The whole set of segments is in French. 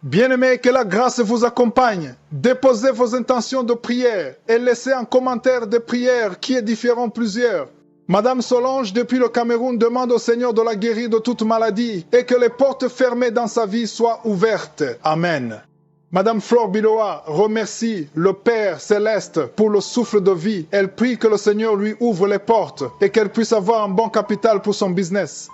Bien-aimés, que la grâce vous accompagne. Déposez vos intentions de prière et laissez un commentaire de prière qui édifieront plusieurs. Madame Solange, depuis le Cameroun, demande au Seigneur de la guérir de toute maladie et que les portes fermées dans sa vie soient ouvertes. Amen. Madame Flore Biloa remercie le Père Céleste pour le souffle de vie. Elle prie que le Seigneur lui ouvre les portes et qu'elle puisse avoir un bon capital pour son business.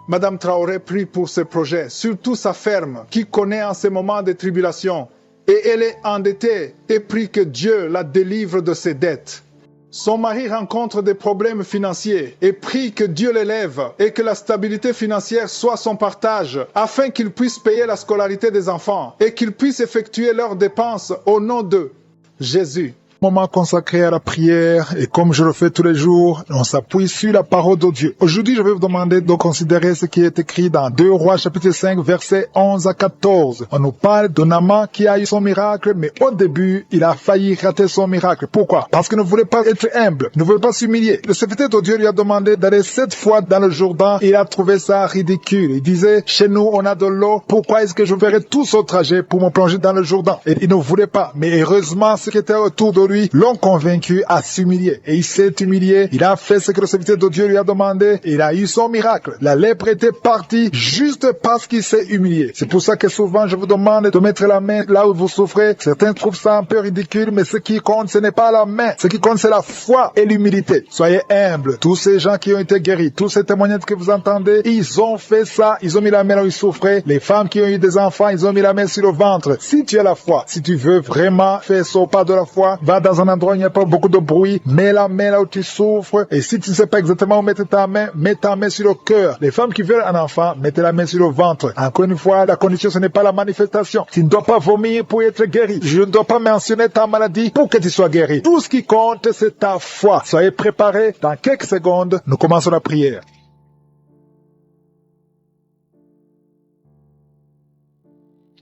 Madame Traoré prie pour ses projets, surtout sa ferme, qui connaît en ces moments de tribulation. Et elle est endettée et prie que Dieu la délivre de ses dettes. Son mari rencontre des problèmes financiers et prie que Dieu l'élève et que la stabilité financière soit son partage afin qu'il puisse payer la scolarité des enfants et qu'il puisse effectuer leurs dépenses au nom de Jésus. Moment consacré à la prière et comme je le fais tous les jours, on s'appuie sur la parole de Dieu. Aujourd'hui, je vais vous demander de considérer ce qui est écrit dans 2 Rois chapitre 5 versets 11 à 14. On nous parle de Naaman qui a eu son miracle, mais au début, il a failli rater son miracle. Pourquoi? Parce qu'il ne voulait pas être humble, il ne voulait pas s'humilier. Le serviteur de Dieu lui a demandé d'aller 7 fois dans le Jourdain. Il a trouvé ça ridicule. Il disait, chez nous, on a de l'eau. Pourquoi est-ce que je ferais tout ce trajet pour me plonger dans le Jourdain? Et il ne voulait pas. Mais heureusement, ceux qui étaient autour de lui l'ont convaincu à s'humilier. Et il s'est humilié. Il a fait ce que le serviteur de Dieu lui a demandé. Il a eu son miracle. La lèpre était partie juste parce qu'il s'est humilié. C'est pour ça que souvent je vous demande de mettre la main là où vous souffrez. Certains trouvent ça un peu ridicule, mais ce qui compte, ce n'est pas la main. Ce qui compte, c'est la foi et l'humilité. Soyez humbles. Tous ces gens qui ont été guéris, tous ces témoignages que vous entendez, ils ont fait ça. Ils ont mis la main là où ils souffraient. Les femmes qui ont eu des enfants, ils ont mis la main sur le ventre. Si tu as la foi, si tu veux vraiment faire ce pas de la foi, va dans un endroit où il n'y a pas beaucoup de bruit, mets la main là où tu souffres, et si tu ne sais pas exactement où mettre ta main, mets ta main sur le cœur. Les femmes qui veulent un enfant, mettez la main sur le ventre. Encore une fois, la condition, ce n'est pas la manifestation. Tu ne dois pas vomir pour être guéri. Je ne dois pas mentionner ta maladie pour que tu sois guéri. Tout ce qui compte, c'est ta foi. Soyez préparés. Dans quelques secondes, nous commençons la prière.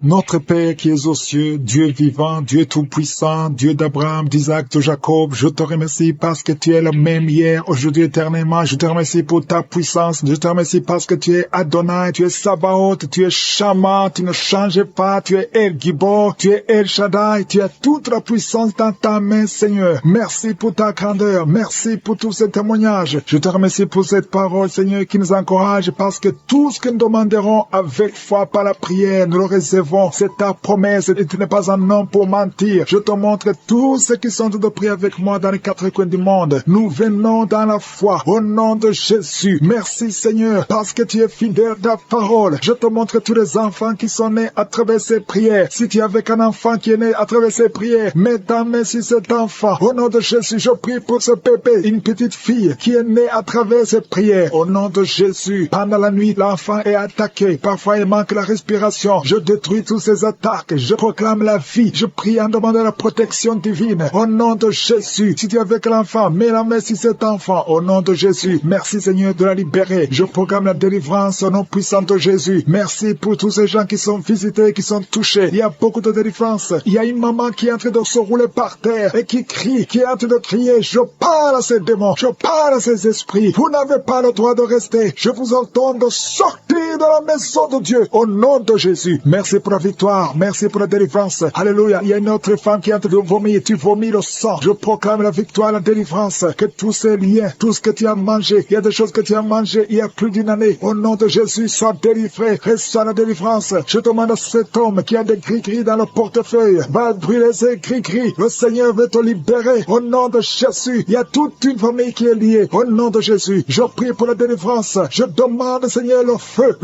Notre Père qui es aux cieux, Dieu vivant, Dieu tout-puissant, Dieu d'Abraham, d'Isaac, de Jacob, je te remercie parce que tu es le même hier, aujourd'hui, éternellement. Je te remercie pour ta puissance. Je te remercie parce que tu es Adonai, tu es Sabaoth, tu es Shama, tu ne changes pas, tu es El Gibor, tu es El Shaddai, tu as toute la puissance dans ta main, Seigneur. Merci pour ta grandeur, merci pour tous ces témoignages. Je te remercie pour cette parole, Seigneur, qui nous encourage parce que tout ce que nous demanderons avec foi par la prière, nous le recevons. C'est ta promesse et tu n'es pas un homme pour mentir. Je te montre tous ceux qui sont de prier avec moi dans les 4 coins du monde. Nous venons dans la foi au nom de Jésus. Merci Seigneur parce que tu es fidèle à ta parole. Je te montre tous les enfants qui sont nés à travers ces prières. Si tu es avec un enfant qui est né à travers ces prières, mets ta main sur cet enfant. Au nom de Jésus, je prie pour ce bébé, une petite fille qui est née à travers ces prières. Au nom de Jésus, pendant la nuit, l'enfant est attaqué. Parfois, il manque la respiration. Je détruis toutes ces attaques, je proclame la vie, je prie en demandant la protection divine, au nom de Jésus. Si tu es avec l'enfant, mets la main sur cet enfant, au nom de Jésus. Merci Seigneur de la libérer, je proclame la délivrance au nom puissant de Jésus. Merci pour tous ces gens qui sont visités, qui sont touchés. Il y a beaucoup de délivrance. Il y a une maman qui est en train de se rouler par terre et qui crie, qui est en train de crier, je parle à ces démons, je parle à ces esprits. Vous n'avez pas le droit de rester. Je vous ordonne de sortir de la maison de Dieu, au nom de Jésus. Merci pour la victoire, merci pour la délivrance. Alléluia. Il y a une autre femme qui est en train de vomir, tu vomis le sang. Je proclame la victoire, la délivrance, que tous ces liens, tout ce que tu as mangé, il y a des choses que tu as mangé il y a plus d'une année. Au nom de Jésus, sois délivré, reçois la délivrance. Je demande à cet homme qui a des gris-gris dans le portefeuille, va brûler ces gris-gris. Le Seigneur veut te libérer. Au nom de Jésus, il y a toute une famille qui est liée. Au nom de Jésus, je prie pour la délivrance. Je demande, Seigneur, le feu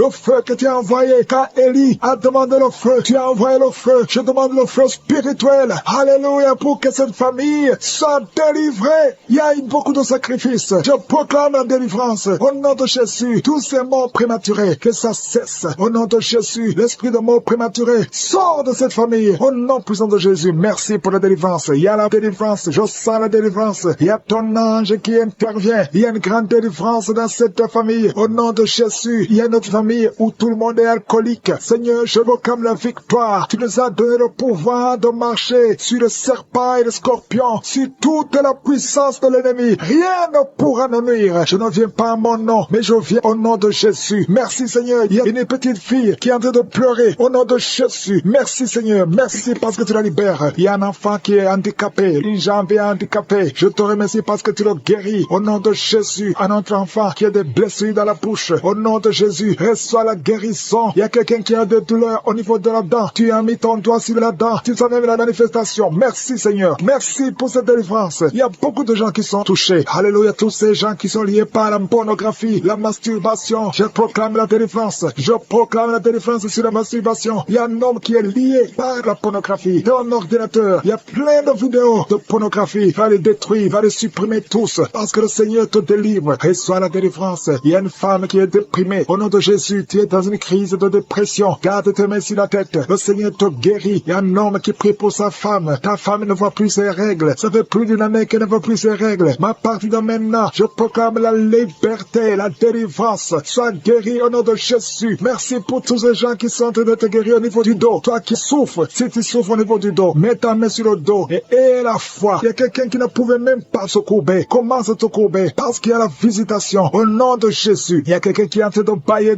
que tu as envoyé quand Élie a demandé le feu. Tu as envoyé le feu. Je demande le feu spirituel. Alléluia, pour que cette famille soit délivrée. Il y a eu beaucoup de sacrifices. Je proclame la délivrance. Au nom de Jésus, tous ces morts prématurés, que ça cesse. Au nom de Jésus, l'esprit de mort prématuré sort de cette famille. Au nom puissant de Jésus, merci pour la délivrance. Il y a la délivrance. Je sens la délivrance. Il y a ton ange qui intervient. Il y a une grande délivrance dans cette famille. Au nom de Jésus, il y a notre famille où tout le monde est alcoolique. Seigneur, je proclame proclame la victoire. Tu nous as donné le pouvoir de marcher sur le serpent et le scorpion, sur toute la puissance de l'ennemi. Rien ne pourra nous nuire. Je ne viens pas à mon nom, mais je viens au nom de Jésus. Merci Seigneur. Il y a une petite fille qui est en train de pleurer au nom de Jésus. Merci Seigneur. Merci parce que tu la libères. Il y a un enfant qui est handicapé, une jambe est handicapée. Je te remercie parce que tu le guéris. Au nom de Jésus, un autre enfant qui a des blessures dans la bouche. Au nom de Jésus, reçois la guérison. Il y a quelqu'un qui a des douleurs au niveau de la dent. Tu as mis ton doigt sur la dent. Tu savais la manifestation. Merci Seigneur. Merci pour cette délivrance. Il y a beaucoup de gens qui sont touchés. Alléluia. Tous ces gens qui sont liés par la pornographie, la masturbation. Je proclame la délivrance. Je proclame la délivrance sur la masturbation. Il y a un homme qui est lié par la pornographie. Ton ordinateur. Il y a plein de vidéos de pornographie. Va les détruire. Va les supprimer tous. Parce que le Seigneur te délivre. Reçois la délivrance. Il y a une femme qui est déprimée. Au nom de Jésus, tu es dans une crise de dépression. Garde tes mains sur la tête. Le Seigneur te guérit. Il y a un homme qui prie pour sa femme. Ta femme ne voit plus ses règles. Ça fait plus d'une année qu'elle ne voit plus ses règles. Mais à partir de maintenant, je proclame la liberté, la délivrance. Sois guéri au nom de Jésus. Merci pour tous ces gens qui sont en train de te guérir au niveau du dos. Toi qui souffres, si tu souffres au niveau du dos, mets ta main sur le dos et aie la foi. Il y a quelqu'un qui ne pouvait même pas se courber. Commence à te courber parce qu'il y a la visitation au nom de Jésus. Il y a quelqu'un qui est en train de bailler.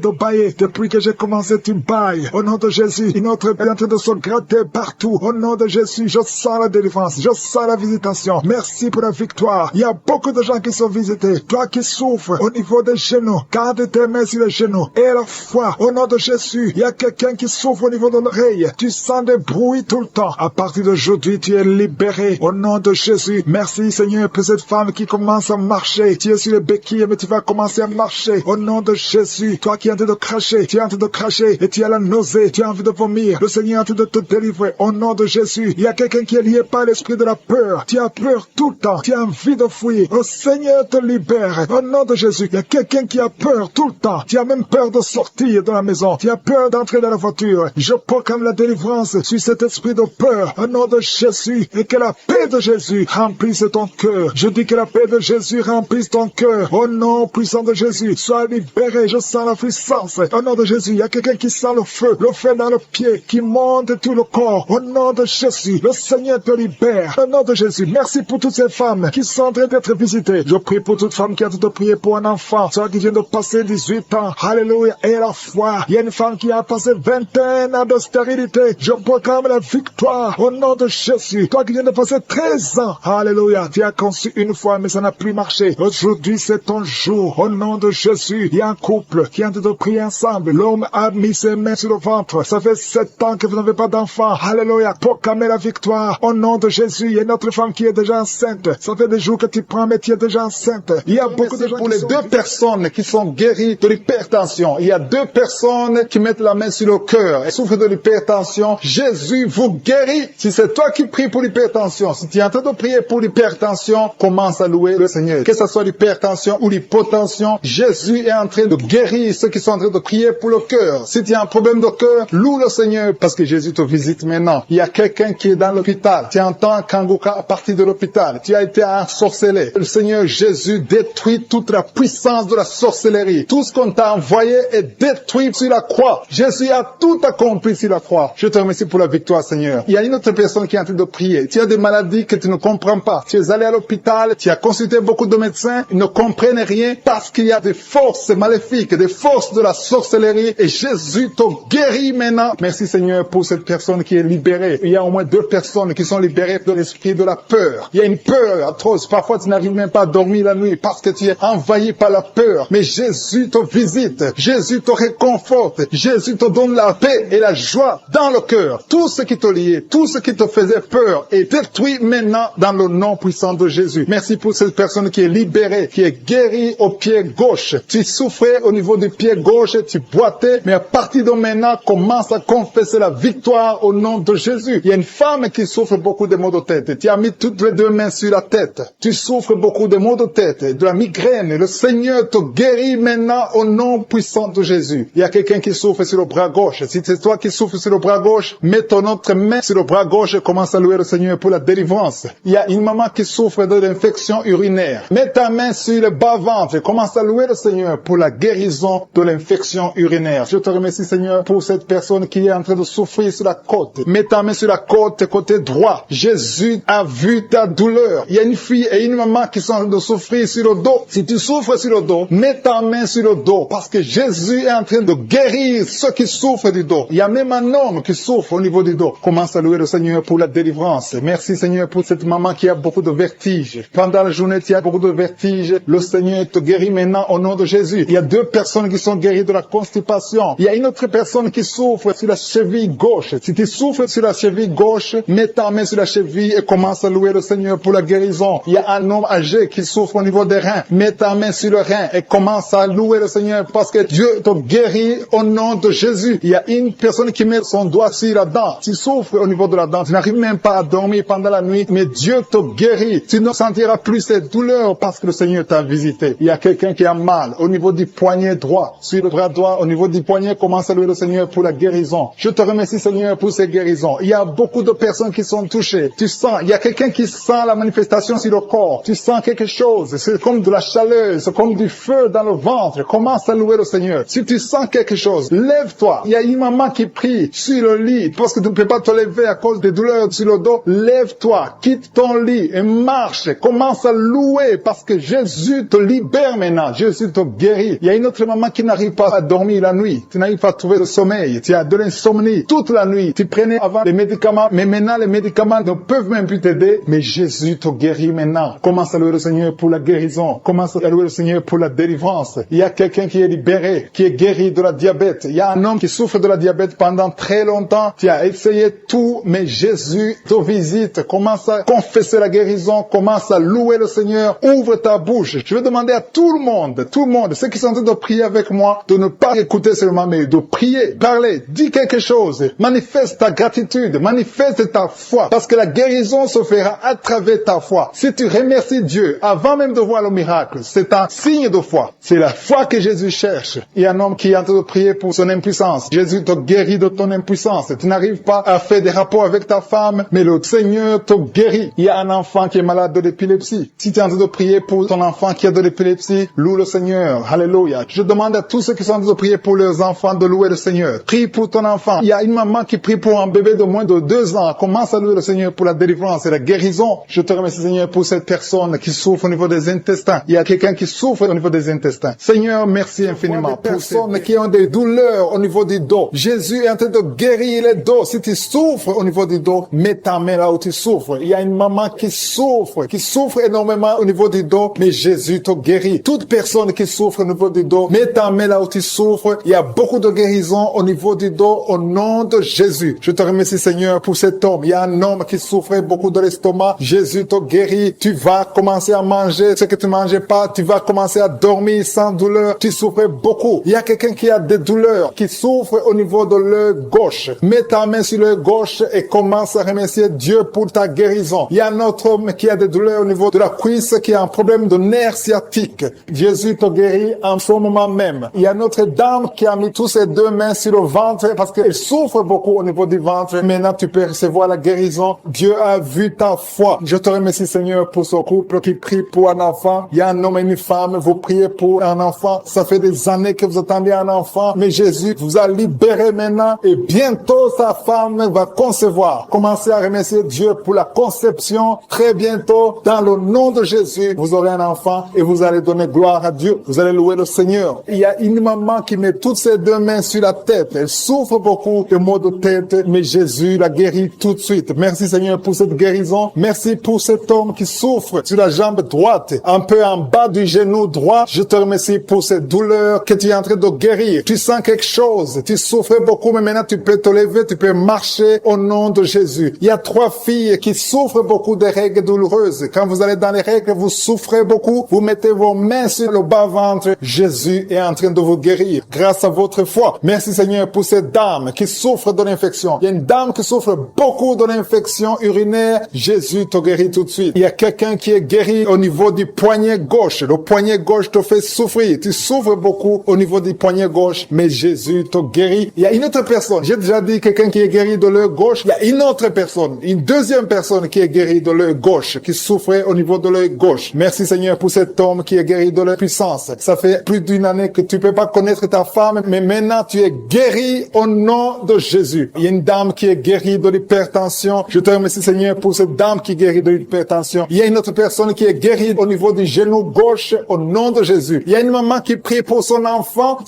Depuis que j'ai commencé, tu bailles. Au nom de Jésus, une autre est en train de se gratter partout. Au nom de Jésus, je sens la délivrance. Je sens la visitation. Merci pour la victoire. Il y a beaucoup de gens qui sont visités. Toi qui souffres au niveau des genoux, garde tes mains sur les genoux. Et la foi, au nom de Jésus, il y a quelqu'un qui souffre au niveau de l'oreille. Tu sens des bruits tout le temps. À partir d'aujourd'hui, tu es libéré. Au nom de Jésus, merci Seigneur pour cette femme qui commence à marcher. Tu es sur les béquilles, mais tu vas commencer à marcher. Au nom de Jésus, toi qui es en train de cracher, tu es en train de cracher et tu as la nausée, tu as envie de vomir. Le Seigneur est en train de te délivrer. Au nom de Jésus, il y a quelqu'un qui est lié par l'esprit de la peur. Tu as peur tout le temps. Tu as envie de fuir. Le Seigneur te libère. Au nom de Jésus, il y a quelqu'un qui a peur tout le temps. Tu as même peur de sortir de la maison. Tu as peur d'entrer dans la voiture. Je proclame la délivrance sur cet esprit de peur. Au nom de Jésus, et que la paix de Jésus remplisse ton cœur. Je dis que la paix de Jésus remplisse ton cœur. Au nom puissant de Jésus, sois libéré. Je sens la puissance. Au nom de Jésus, il y a quelqu'un qui sent le feu dans le pied, qui monte tout le corps. Au nom de Jésus, le Seigneur te libère. Au nom de Jésus, merci pour toutes ces femmes qui sont en train d'être visitées. Je prie pour toute femme qui a tout prié pour un enfant, soit qui vient de passer 18 ans. Alléluia. Et la foi. Il y a une femme qui a passé 21 ans de stérilité. Je proclame la victoire au nom de Jésus. Toi qui viens de passer 13 ans. Alléluia. Tu as conçu une fois, mais ça n'a plus marché. Aujourd'hui, c'est ton jour. Au nom de Jésus, il y a un couple qui est en train de prier ensemble. L'homme a mis ses mains sur le ventre. Ça fait 7 ans que vous n'avez pas d'enfant. Alléluia. Proclamez la victoire. Au nom de Jésus, il y a une autre femme qui est déjà enceinte. Ça fait des jours que tu prends, mais tu es déjà enceinte. Il y a beaucoup de gens pour les deux personnes qui sont guéries de l'hypertension. Il y a 2 personnes qui mettent la main sur le cœur et souffrent de l'hypertension. Jésus vous guérit. Si c'est toi qui pries pour l'hypertension, si tu es en train de prier pour l'hypertension, commence à louer le Seigneur. Que ce soit l'hypertension ou l'hypotension, Jésus est en train de guérir ceux qui sont en train de prier pour le cœur. Si tu as un problème de cœur, loue le Seigneur parce que Jésus te visite maintenant. Il y a quelqu'un qui est dans l'hôpital. Tu entends Kangoka à partir de l'hôpital. Tu as été ensorcelé. Le Seigneur Jésus détruit toute la puissance de la sorcellerie. Tout ce qu'on t'a envoyé est détruit sur la croix. Jésus a tout accompli sur la croix. Je te remercie pour la victoire, Seigneur. Il y a une autre personne qui est en train de prier. Tu as des maladies que tu ne comprends pas. Tu es allé à l'hôpital, tu as consulté beaucoup de médecins, ils ne comprennent rien parce qu'il y a des forces maléfiques, des forces de la sorcellerie et Jésus te guérit maintenant. Merci, Seigneur, pour cette personne qui est libérée. Il y a au moins 2 personnes qui sont libérées de l'esprit de la peur. Il y a une peur atroce. Parfois, tu n'arrives même pas à dormir la nuit parce que tu es envahi par la peur. Mais Jésus te visite. Jésus te réconforte. Jésus te donne la paix et la joie dans le cœur. Tout ce qui te liait, tout ce qui te faisait peur est détruit maintenant dans le nom puissant de Jésus. Merci pour cette personne qui est libérée, qui est guérie au pied gauche. Tu souffrais au niveau du pied gauche, tu boitais, mais à partir de maintenant, commence à confesser la victoire au nom de Jésus. Il y a une femme qui souffre beaucoup de maux de tête. Tu as mis toutes les 2 mains sur la tête. Tu souffres beaucoup de maux de tête, de la migraine. Le Seigneur te guérit maintenant au nom puissant de Jésus. Il y a quelqu'un qui souffre sur le bras gauche. Si c'est toi qui souffres sur le bras gauche, mets ton autre main sur le bras gauche et commence à louer le Seigneur pour la délivrance. Il y a une maman qui souffre de l'infection urinaire. Mets ta main sur le bas-ventre et commence à louer le Seigneur pour la guérison de l'infection urinaire. Je te remercie, Seigneur, pour cette personne personne qui est en train de souffrir sur la côte. Mets ta main sur la côte, côté droit. Jésus a vu ta douleur. Il y a une fille et une maman qui sont en train de souffrir sur le dos. Si tu souffres sur le dos, mets ta main sur le dos parce que Jésus est en train de guérir ceux qui souffrent du dos. Il y a même un homme qui souffre au niveau du dos. Commence à louer le Seigneur pour la délivrance. Merci Seigneur pour cette maman qui a beaucoup de vertiges. Pendant la journée, tu as beaucoup de vertiges. Le Seigneur te guérit maintenant au nom de Jésus. Il y a 2 personnes qui sont guéries de la constipation. Il y a une autre personne qui souffre sur la cheville gauche. Si tu souffres sur la cheville gauche, mets ta main sur la cheville et commence à louer le Seigneur pour la guérison. Il y a un homme âgé qui souffre au niveau des reins. Mets ta main sur le rein et commence à louer le Seigneur parce que Dieu te guérit au nom de Jésus. Il y a une personne qui met son doigt sur la dent. Tu souffres au niveau de la dent. Tu n'arrives même pas à dormir pendant la nuit, mais Dieu te guérit. Tu ne sentiras plus cette douleur parce que le Seigneur t'a visité. Il y a quelqu'un qui a mal au niveau du poignet droit, sur le bras droit, au niveau du poignet, commence à louer le Seigneur pour la guérison. Je te remercie Seigneur pour ces guérisons. Il y a beaucoup de personnes qui sont touchées. Tu sens, il y a quelqu'un qui sent la manifestation sur le corps. Tu sens quelque chose. C'est comme de la chaleur, c'est comme du feu dans le ventre. Commence à louer le Seigneur. Si tu sens quelque chose, lève-toi. Il y a une maman qui prie sur le lit parce que tu ne peux pas te lever à cause des douleurs sur le dos. Lève-toi, quitte ton lit et marche. Commence à louer parce que Jésus te libère maintenant. Jésus te guérit. Il y a une autre maman qui n'arrive pas à dormir la nuit. Tu n'arrives pas à trouver le sommeil. Tu as de l'insomnie toute la nuit. Tu prenais avant les médicaments, mais maintenant les médicaments ne peuvent même plus t'aider. Mais Jésus te guérit maintenant. Commence à louer le Seigneur pour la guérison. Commence à louer le Seigneur pour la délivrance. Il y a quelqu'un qui est libéré, qui est guéri de la diabète. Il y a un homme qui souffre de la diabète pendant très longtemps. Tu as essayé tout, mais Jésus te visite. Commence à confesser la guérison. Commence à louer le Seigneur. Ouvre ta bouche. Je vais demander à tout le monde, ceux qui sont en train de prier avec moi, de ne pas écouter seulement, mais de prier, parler, dis quelque chose. Manifeste ta gratitude, manifeste ta foi, parce que la guérison se fera à travers ta foi. Si tu remercies Dieu avant même de voir le miracle, c'est un signe de foi. C'est la foi que Jésus cherche. Il y a un homme qui est en train de prier pour son impuissance. Jésus te guérit de ton impuissance. Tu n'arrives pas à faire des rapports avec ta femme, mais le Seigneur te guérit. Il y a un enfant qui est malade de l'épilepsie. Si tu es en train de prier pour ton enfant qui a de l'épilepsie, loue le Seigneur. Alléluia. Je demande à tous ceux qui sont en train de prier pour leurs enfants de louer le Seigneur. Prie pour ton enfant. Il y a une maman qui prie pour un bébé de moins de 2 ans. Commence à louer le Seigneur pour la délivrance et la guérison. Je te remercie Seigneur pour cette personne qui souffre au niveau des intestins. Il y a quelqu'un qui souffre au niveau des intestins. Seigneur, merci infiniment pour ces personnes qui ont des douleurs au niveau du dos. Jésus est en train de guérir les dos. Si tu souffres au niveau du dos, mets ta main là où tu souffres. Il y a une maman qui souffre énormément au niveau du dos, mais Jésus te guérit. Toute personne qui souffre au niveau du dos, mets ta main là où tu souffres. Il y a beaucoup de guérisons au niveau du dos au nom de Jésus. Je te remercie Seigneur pour cet homme. Il y a un homme qui souffrait beaucoup de l'estomac. Jésus te guérit. Tu vas commencer à manger ce que tu mangeais pas. Tu vas commencer à dormir sans douleur. Tu souffrais beaucoup. Il y a quelqu'un qui a des douleurs, qui souffre au niveau de l'œil gauche. Mets ta main sur l'œil gauche et commence à remercier Dieu pour ta guérison. Il y a un autre homme qui a des douleurs au niveau de la cuisse, qui a un problème de nerf sciatique. Jésus te guérit en ce moment même. Il y a notre dame qui a mis toutes ses 2 mains sur le ventre parce qu'elle souffre beaucoup au niveau du ventre. Maintenant, tu peux recevoir la guérison. Dieu a vu ta foi. Je te remercie, Seigneur, pour ce couple qui prie pour un enfant. Il y a un homme et une femme. Vous priez pour un enfant. Ça fait des années que vous attendez un enfant. Mais Jésus vous a libéré maintenant et bientôt sa femme va concevoir. Commencez à remercier Dieu pour la conception. Très bientôt, dans le nom de Jésus, vous aurez un enfant et vous allez donner gloire à Dieu. Vous allez louer le Seigneur. Il y a une maman qui met toutes ses 2 mains sur la tête. Elle souffre beaucoup de maux de tête, mais Jésus la guérit tout de suite. Merci Seigneur pour cette guérison. Merci pour cet homme qui souffre sur la jambe droite, un peu en bas du genou droit. Je te remercie pour cette douleur que tu es en train de guérir. Tu sens quelque chose. Tu souffrais beaucoup, mais maintenant tu peux te lever, tu peux marcher au nom de Jésus. Il y a 3 filles qui souffrent beaucoup des règles douloureuses. Quand vous allez dans les règles, vous souffrez beaucoup. Vous mettez vos mains sur le bas-ventre. Jésus est en train de vous guérir grâce à votre foi. Merci Seigneur pour cette dame qui souffre de l'infection. Il y a une dame qui souffre beaucoup de l'infection urinaire. Jésus te guérit tout de suite. Il y a quelqu'un qui est guéri au niveau du poignet gauche. Le poignet gauche te fait souffrir. Tu souffres beaucoup au niveau du poignet gauche, mais Jésus te guérit. Il y a une autre personne. J'ai déjà dit quelqu'un qui est guéri de l'œil gauche. Il y a une autre personne, une deuxième personne qui est guérie de l'œil gauche, qui souffrait au niveau de l'œil gauche. Merci Seigneur pour cet homme qui est guéri de la puissance. Ça fait plus d'1 année que tu peux pas connaître ta femme, mais maintenant tu es guéri guéris au nom de Jésus. Il y a une dame qui est guérie de l'hypertension. Je te remercie, Seigneur, pour cette dame qui est guérie de l'hypertension. Il y a une autre personne qui est guérie au niveau du genou gauche au nom de Jésus. Il y a une maman qui prie pour son enfant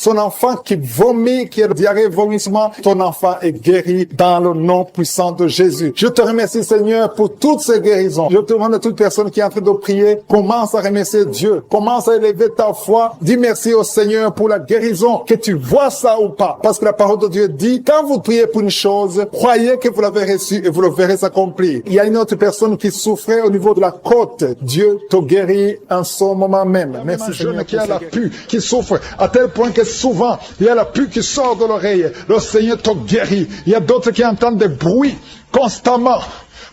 qui vomit, qui a diarrhée, vomissement. Ton enfant est guéri dans le nom puissant de Jésus. Je te remercie, Seigneur, pour toutes ces guérisons. Je te demande à toute personne qui est en train de prier, commence à remercier Dieu. Commence à élever ta foi. Dis merci au Seigneur pour la guérison, que tu vois ça ou pas. Parce que la parole de Dieu dit, quand vous priez pour une chose, croyez que vous l'avez reçue et vous le verrez s'accomplir. Il y a une autre personne qui souffrait au niveau de la côte. Dieu te guérit en ce moment même. Merci, Seigneur. Qui a la pue, qui souffre à tel point que souvent, il y a la pue qui sort de l'oreille. Le Seigneur te guérit. Il y a d'autres qui entendent des bruits constamment.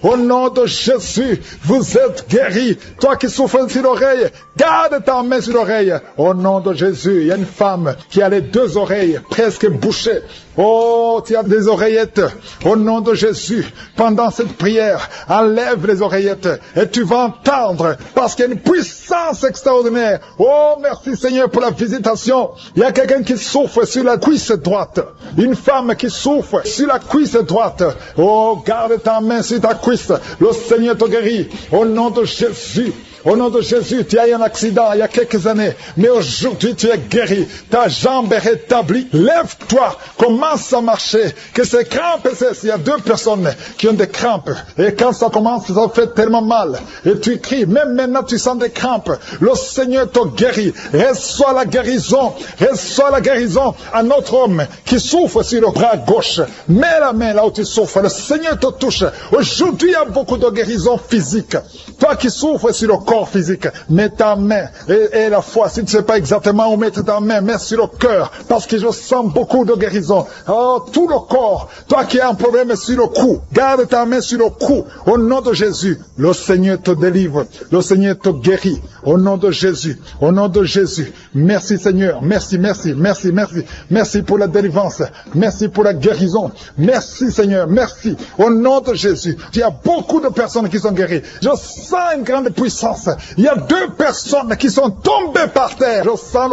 Au nom de Jésus, vous êtes guéris. Toi qui souffres sur l'oreille, garde ta main sur l'oreille. Au nom de Jésus, il y a une femme qui a les deux oreilles presque bouchées. Oh, tu as des oreillettes. Au nom de Jésus, pendant cette prière, enlève les oreillettes et tu vas entendre parce qu'il y a une puissance extraordinaire. Oh, merci Seigneur pour la visitation. Il y a quelqu'un qui souffre sur la cuisse droite. Une femme qui souffre sur la cuisse droite. Oh, garde ta main sur ta cuisse. Le Seigneur te guérit. Au nom de Jésus. Au nom de Jésus, tu as eu un accident il y a quelques années, mais aujourd'hui tu es guéri. Ta jambe est rétablie. Lève-toi, commence à marcher. Que ces crampes cessent. Il y a deux personnes qui ont des crampes. Et quand ça commence, ça fait tellement mal. Et tu cries, même maintenant tu sens des crampes. Le Seigneur te guérit. Reçois la guérison. Reçois la guérison. Un autre homme qui souffre sur le bras gauche. Mets la main là où tu souffres. Le Seigneur te touche. Aujourd'hui, il y a beaucoup de guérisons physiques. Toi qui souffres sur le corps physique, mets ta main et la foi, si tu ne sais pas exactement où mettre ta main, mets sur le cœur, parce que je sens beaucoup de guérison. Oh, tout le corps, toi qui as un problème sur le cou, garde ta main sur le cou, au nom de Jésus. Le Seigneur te délivre, le Seigneur te guérit, au nom de Jésus, au nom de Jésus. Merci Seigneur, merci, merci, merci, merci, merci pour la délivrance, merci pour la guérison, merci Seigneur, merci, au nom de Jésus. Il y a beaucoup de personnes qui sont guéries, je sens une grande puissance. Il y a deux personnes qui sont tombées par terre. Je sens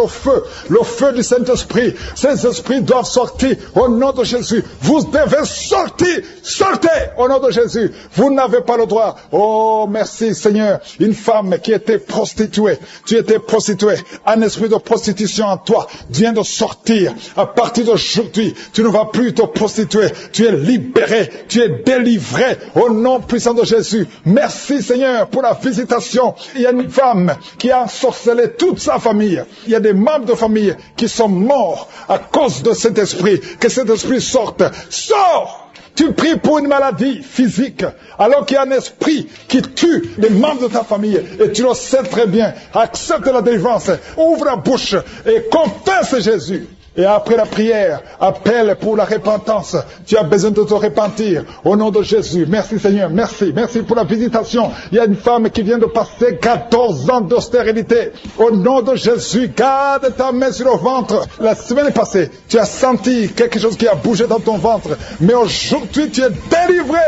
le feu du Saint-Esprit. Ces esprits doivent sortir au nom de Jésus. Vous devez sortir. Sortez au nom de Jésus. Vous n'avez pas le droit. Oh, merci Seigneur. Une femme qui était prostituée. Tu étais prostituée. Un esprit de prostitution en toi vient de sortir. À partir d'aujourd'hui, tu ne vas plus te prostituer. Tu es libéré. Tu es délivré au nom puissant de Jésus. Merci Seigneur pour la visitation. Il y a une femme qui a ensorcelé toute sa famille. Il y a des membres de famille qui sont morts à cause de cet esprit. Que cet esprit sorte. Sors! Tu pries pour une maladie physique, alors qu'il y a un esprit qui tue les membres de ta famille. Et tu le sais très bien. Accepte la délivrance. Ouvre la bouche et confesse Jésus. Et après la prière, appelle pour la repentance. Tu as besoin de te repentir. Au nom de Jésus. Merci Seigneur. Merci. Merci pour la visitation. Il y a une femme qui vient de passer 14 ans d'austérité. Au nom de Jésus, garde ta main sur le ventre. La semaine passée, tu as senti quelque chose qui a bougé dans ton ventre. Mais aujourd'hui, tu es délivré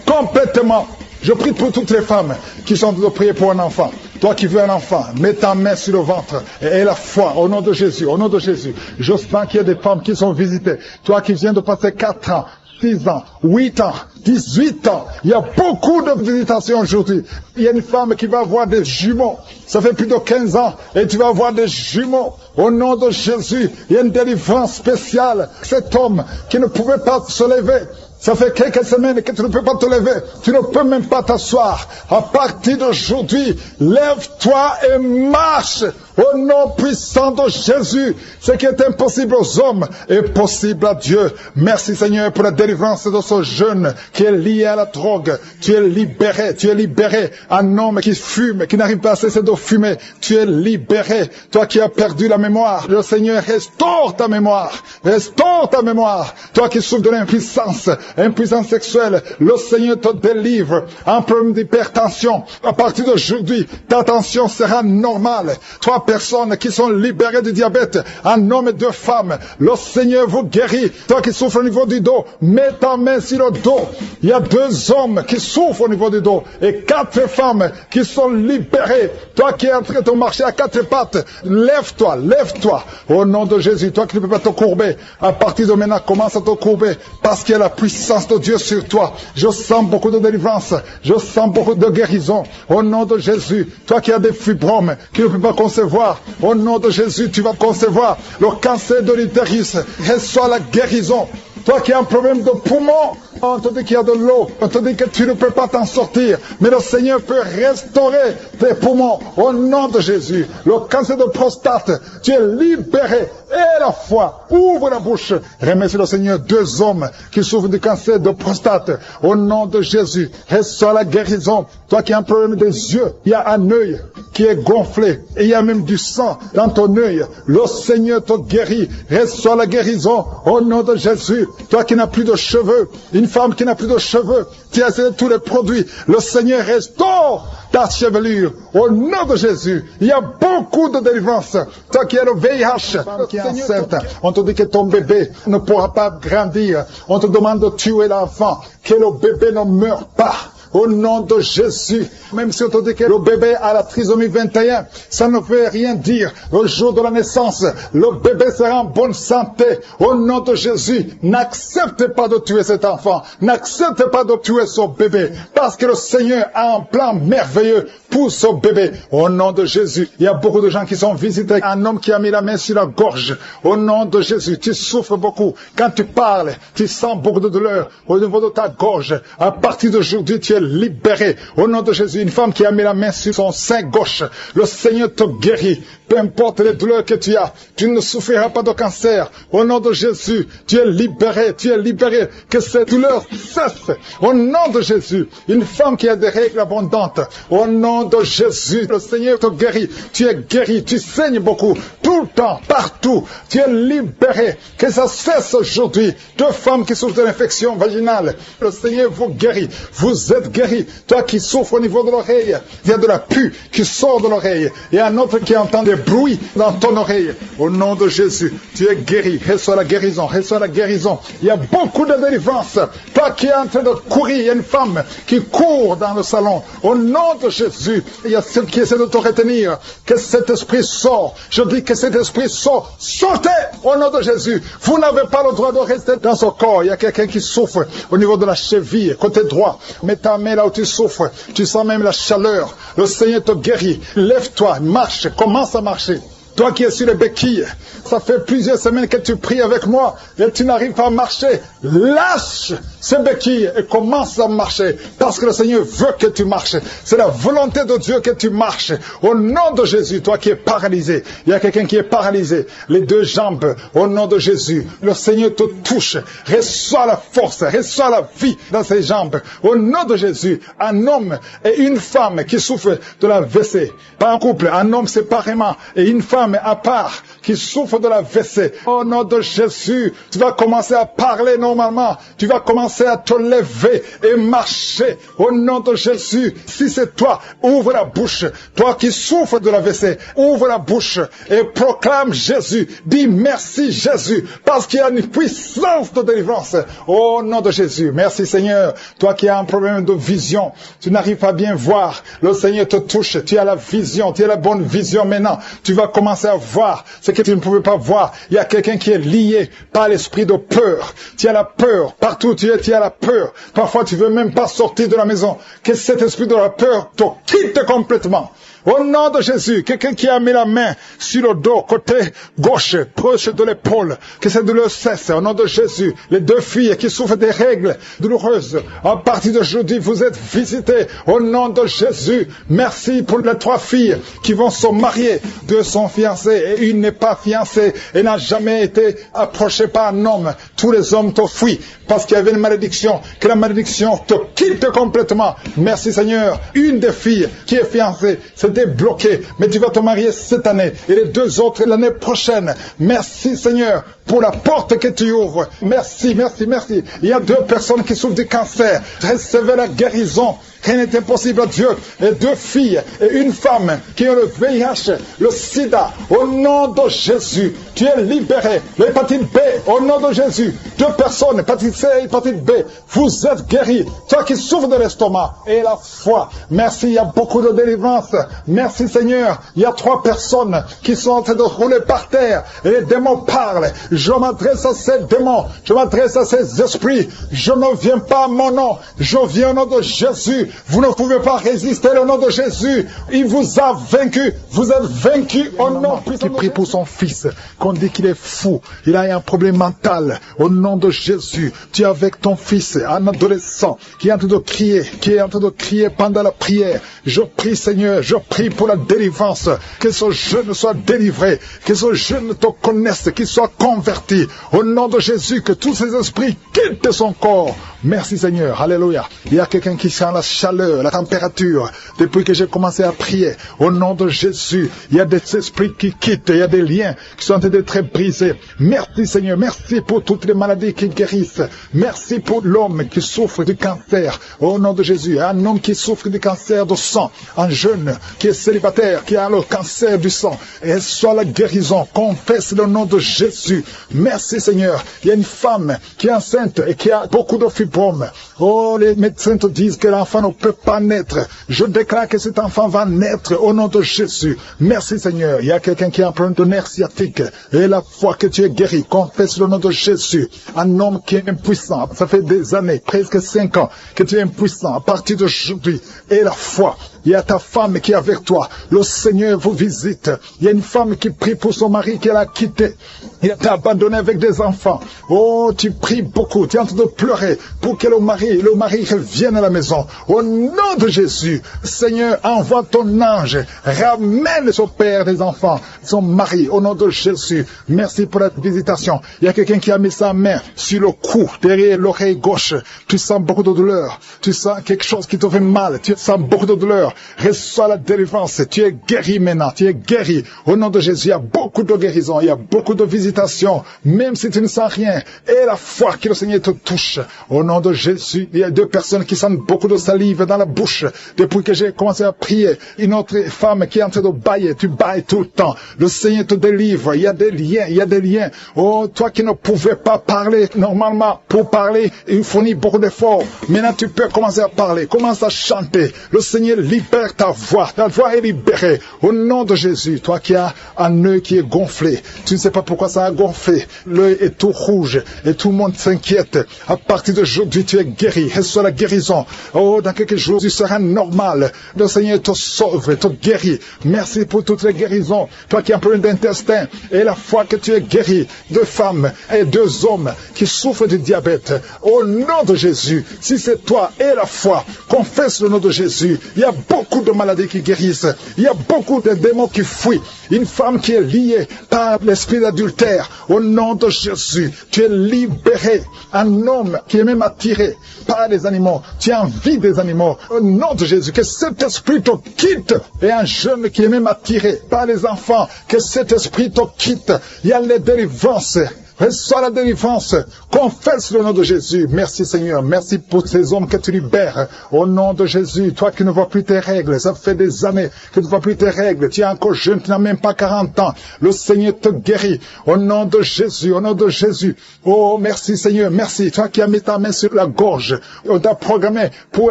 complètement. Je prie pour toutes les femmes qui sont de prier pour un enfant. Toi qui veux un enfant, mets ta main sur le ventre et la foi au nom de Jésus, au nom de Jésus. Je sens qu'il y a des femmes qui sont visitées. Toi qui viens de passer 4 ans, 6 ans, 8 ans, 18 ans. Il y a beaucoup de visitations aujourd'hui. Il y a une femme qui va avoir des jumeaux. Ça fait plus de 15 ans et tu vas avoir des jumeaux. Au nom de Jésus, il y a une délivrance spéciale. Cet homme qui ne pouvait pas se lever. Ça fait quelques semaines que tu ne peux pas te lever. Tu ne peux même pas t'asseoir. À partir d'aujourd'hui, lève-toi et marche au nom puissant de Jésus. Ce qui est impossible aux hommes est possible à Dieu. Merci Seigneur pour la délivrance de ce jeune qui est lié à la drogue. Tu es libéré, tu es libéré. Un homme qui fume, qui n'arrive pas à cesser de fumer. Tu es libéré. Toi qui as perdu la mémoire, le Seigneur restaure ta mémoire. Restaure ta mémoire. Toi qui souffres de l'impuissance, impuissance sexuelle, le Seigneur te délivre. Un problème d'hypertension. À partir d'aujourd'hui, ta tension sera normale. Toi, personnes qui sont libérées du diabète, un homme et 2 femmes. Le Seigneur vous guérit. Toi qui souffres au niveau du dos, mets ta main sur le dos. Il y a 2 hommes qui souffrent au niveau du dos et 4 femmes qui sont libérées. Toi qui es en train de marcher à 4 pattes, lève-toi, lève-toi. Au nom de Jésus, toi qui ne peux pas te courber, à partir de maintenant, commence à te courber parce qu'il y a la puissance de Dieu sur toi. Je sens beaucoup de délivrance. Je sens beaucoup de guérison. Au nom de Jésus, toi qui as des fibromes, qui ne peux pas concevoir, au nom de Jésus, tu vas concevoir le cancer de l'utérus. Reçois la guérison. Toi qui as un problème de poumon, on te dit qu'il y a de l'eau, on te dit que tu ne peux pas t'en sortir, mais le Seigneur peut restaurer tes poumons au nom de Jésus. Le cancer de prostate, tu es libéré. Et la foi, ouvre la bouche. Remercie le Seigneur 2 hommes qui souffrent du cancer de prostate. Au nom de Jésus, reçois la guérison. Toi qui as un problème des yeux, il y a un œil qui est gonflé et il y a même du sang dans ton œil. Le Seigneur te guérit. Reçois la guérison au nom de Jésus. Toi qui n'as plus de cheveux, une femme qui n'a plus de cheveux, tu as essayé tous les produits. Le Seigneur restaure ta chevelure au nom de Jésus. Il y a beaucoup de délivrance. Toi qui es le VIH, qui est enceinte, on te dit que ton bébé ne pourra pas grandir. On te demande de tuer l'enfant, que le bébé ne meure pas. Au nom de Jésus, même si on te dit que le bébé a la trisomie 21, ça ne veut rien dire. Le jour de la naissance, le bébé sera en bonne santé. Au nom de Jésus, n'accepte pas de tuer cet enfant. N'accepte pas de tuer son bébé. Parce que le Seigneur a un plan merveilleux pour son bébé. Au nom de Jésus, il y a beaucoup de gens qui sont visités. Un homme qui a mis la main sur la gorge. Au nom de Jésus, tu souffres beaucoup. Quand tu parles, tu sens beaucoup de douleur au niveau de ta gorge. À partir d'aujourd'hui, tu es libéré. Au nom de Jésus, une femme qui a mis la main sur son sein gauche, le Seigneur te guérit. Peu importe les douleurs que tu as, tu ne souffriras pas de cancer. Au nom de Jésus, tu es libéré, tu es libéré. Que ces douleurs cessent. Au nom de Jésus, une femme qui a des règles abondantes, au nom de Jésus, le Seigneur te guérit. Tu es guéri, tu saignes beaucoup, tout le temps, partout. Tu es libéré. Que ça cesse aujourd'hui. 2 femmes qui souffrent de l'infection vaginale, le Seigneur vous guérit. Vous êtes guéri. Toi qui souffres au niveau de l'oreille, il y a de la pus qui sort de l'oreille. Il y a un autre qui entend des bruits dans ton oreille. Au nom de Jésus, tu es guéri. Reçois la guérison, reçois la guérison. Il y a beaucoup de délivrance. Toi qui es en train de courir, il y a une femme qui court dans le salon. Au nom de Jésus, il y a ceux qui essaient de te retenir. Que cet esprit sort. Je dis que cet esprit sort. Sortez au nom de Jésus. Vous n'avez pas le droit de rester dans ce corps. Il y a quelqu'un qui souffre au niveau de la cheville, côté droit. Mets ta main là où tu souffres. Tu sens même la chaleur. Le Seigneur te guérit. Lève-toi, marche, commence à marcher. Toi qui es sur les béquilles, ça fait plusieurs semaines que tu pries avec moi et tu n'arrives pas à marcher. Lâche ces béquilles et commence à marcher parce que le Seigneur veut que tu marches. C'est la volonté de Dieu que tu marches. Au nom de Jésus, toi qui es paralysé, il y a quelqu'un qui est paralysé, les 2 jambes, au nom de Jésus, le Seigneur te touche. Reçois la force, reçois la vie dans ses jambes. Au nom de Jésus, un homme et une femme qui souffrent de la WC, pas un couple, un homme séparément et une femme à part qui souffre de la WC. Au nom de Jésus, tu vas commencer à parler normalement. Tu vas commencer à te lever et marcher. Au nom de Jésus, si c'est toi, ouvre la bouche. Toi qui souffres de la WC, ouvre la bouche et proclame Jésus. Dis merci Jésus, parce qu'il y a une puissance de délivrance. Au nom de Jésus, merci Seigneur. Toi qui as un problème de vision, tu n'arrives pas à bien voir. Le Seigneur te touche. Tu as la vision, tu as la bonne vision maintenant. Tu vas commencer à voir ce que tu ne pouvais pas voir. Il y a quelqu'un qui est lié par l'esprit de peur. Tu as la peur. Partout tu es, tu as la peur. Parfois tu ne veux même pas sortir de la maison. Que cet esprit de la peur te quitte complètement. Au nom de Jésus, quelqu'un qui a mis la main sur le dos, côté gauche, proche de l'épaule, que cette douleur cesse. Au nom de Jésus, les 2 filles qui souffrent des règles douloureuses, à partir d'aujourd'hui, vous êtes visitées. Au nom de Jésus, merci pour les 3 filles qui vont se marier. 2 sont fiancées et une n'est pas fiancée et n'a jamais été approchée par un homme. Tous les hommes te fuient parce qu'il y avait une malédiction. Que la malédiction te quitte complètement. Merci Seigneur. Une des filles qui est fiancée, c'était bloqué, mais tu vas te marier cette année et les 2 autres l'année prochaine. Merci Seigneur pour la porte que tu ouvres. Merci, merci, merci. Il y a 2 personnes qui souffrent du cancer. Recevez la guérison. Rien n'est impossible à Dieu. Et 2 filles et une femme qui ont le VIH, le sida, au nom de Jésus, tu es libéré. L'hépatite B, au nom de Jésus. 2 personnes, hépatite C et hépatite B, vous êtes guéris. Toi qui souffres de l'estomac et la foi. Merci, il y a beaucoup de délivrance. Merci Seigneur. Il y a 3 personnes qui sont en train de rouler par terre et les démons parlent. Je m'adresse à ces démons, je m'adresse à ces esprits. Je ne viens pas à mon nom, je viens au nom de Jésus. Vous ne pouvez pas résister au nom de Jésus. Il vous a vaincu. Vous êtes vaincu au nom de Jésus. Qui prie pour son fils, qu'on dit qu'il est fou, il a un problème mental. Au nom de Jésus, tu es avec ton fils, un adolescent, qui est en train de crier pendant la prière. Je prie Seigneur, je prie pour la délivrance, que ce jeune soit délivré, que ce jeune te connaisse, qu'il soit converti. Au nom de Jésus, que tous ces esprits quittent son corps. Merci Seigneur, alléluia. Il y a quelqu'un qui sent la chaleur, la température, depuis que j'ai commencé à prier. Au nom de Jésus, il y a des esprits qui quittent, il y a des liens qui sont en train d'être brisés. Merci Seigneur, merci pour toutes les maladies qui guérissent. Merci pour l'homme qui souffre du cancer. Au nom de Jésus, un homme qui souffre du cancer du sang, un jeune qui est célibataire, qui a le cancer du sang. Et soit la guérison, confesse le nom de Jésus. Merci Seigneur. Il y a une femme qui est enceinte et qui a beaucoup de fibromes. Oh, les médecins te disent que l'enfant ne peut pas naître. Je déclare que cet enfant va naître au nom de Jésus. Merci Seigneur. Il y a quelqu'un qui a un problème de nerf sciatique. Et la foi que tu es guéri, confesse le nom de Jésus. Un homme qui est impuissant. Ça fait des années, presque 5 ans, que tu es impuissant. À partir d'aujourd'hui, et la foi. Il y a ta femme qui est avec toi. Le Seigneur vous visite. Il y a une femme qui prie pour son mari qu'elle a quitté. Il t'a abandonné avec des enfants. Oh, tu pries beaucoup. Tu es en train de pleurer pour que le mari revienne à la maison. Au nom de Jésus, Seigneur, envoie ton ange. Ramène son père des enfants, son mari, au nom de Jésus. Merci pour la visitation. Il y a quelqu'un qui a mis sa main sur le cou, derrière l'oreille gauche. Tu sens beaucoup de douleur. Tu sens quelque chose qui te fait mal. Tu sens beaucoup de douleur. Reçois la délivrance. Tu es guéri maintenant. Tu es guéri. Au nom de Jésus, il y a beaucoup de guérison. Il y a beaucoup de visitations. Même si tu ne sens rien. Et la foi que le Seigneur te touche. Au nom de Jésus, il y a 2 personnes qui sentent beaucoup de salive dans la bouche. Depuis que j'ai commencé à prier, une autre femme qui est en train de bailler. Tu bailles tout le temps. Le Seigneur te délivre. Il y a des liens. Il y a des liens. Oh, toi qui ne pouvais pas parler normalement, pour parler, il fournit beaucoup d'efforts. Maintenant, tu peux commencer à parler. Commence à chanter. Le Seigneur libère ta voix. Ta voix est libérée. Au nom de Jésus, toi qui as un œil qui est gonflé, tu ne sais pas pourquoi ça a gonflé. L'œil est tout rouge et tout le monde s'inquiète. À partir d'aujourd'hui, tu es guéri. Reçois la guérison. Oh, dans quelques jours, tu seras normal. Le Seigneur te sauve, te guérit. Merci pour toutes les guérisons. Toi qui as un problème d'intestin et la foi que tu es guéri. 2 femmes et 2 hommes qui souffrent du diabète. Au nom de Jésus, si c'est toi et la foi, confesse le nom de Jésus. Il y a beaucoup de maladies qui guérissent. Il y a beaucoup de démons qui fuient. Une femme qui est liée par l'esprit d'adultère. Au nom de Jésus, tu es libéré. Un homme qui est même attiré par les animaux. Tu as envie des animaux. Au nom de Jésus, que cet esprit te quitte. Et un jeune qui est même attiré par les enfants. Que cet esprit te quitte. Il y a les délivrances. Reçois la délivrance. Confesse le nom de Jésus. Merci Seigneur. Merci pour ces hommes que tu libères. Au nom de Jésus, toi qui ne vois plus tes règles, ça fait des années que tu ne vois plus tes règles. Tu es encore jeune, tu n'as même pas 40 ans. Le Seigneur te guérit. Au nom de Jésus, au nom de Jésus. Oh, merci Seigneur, merci. Toi qui as mis ta main sur la gorge, on t'a programmé pour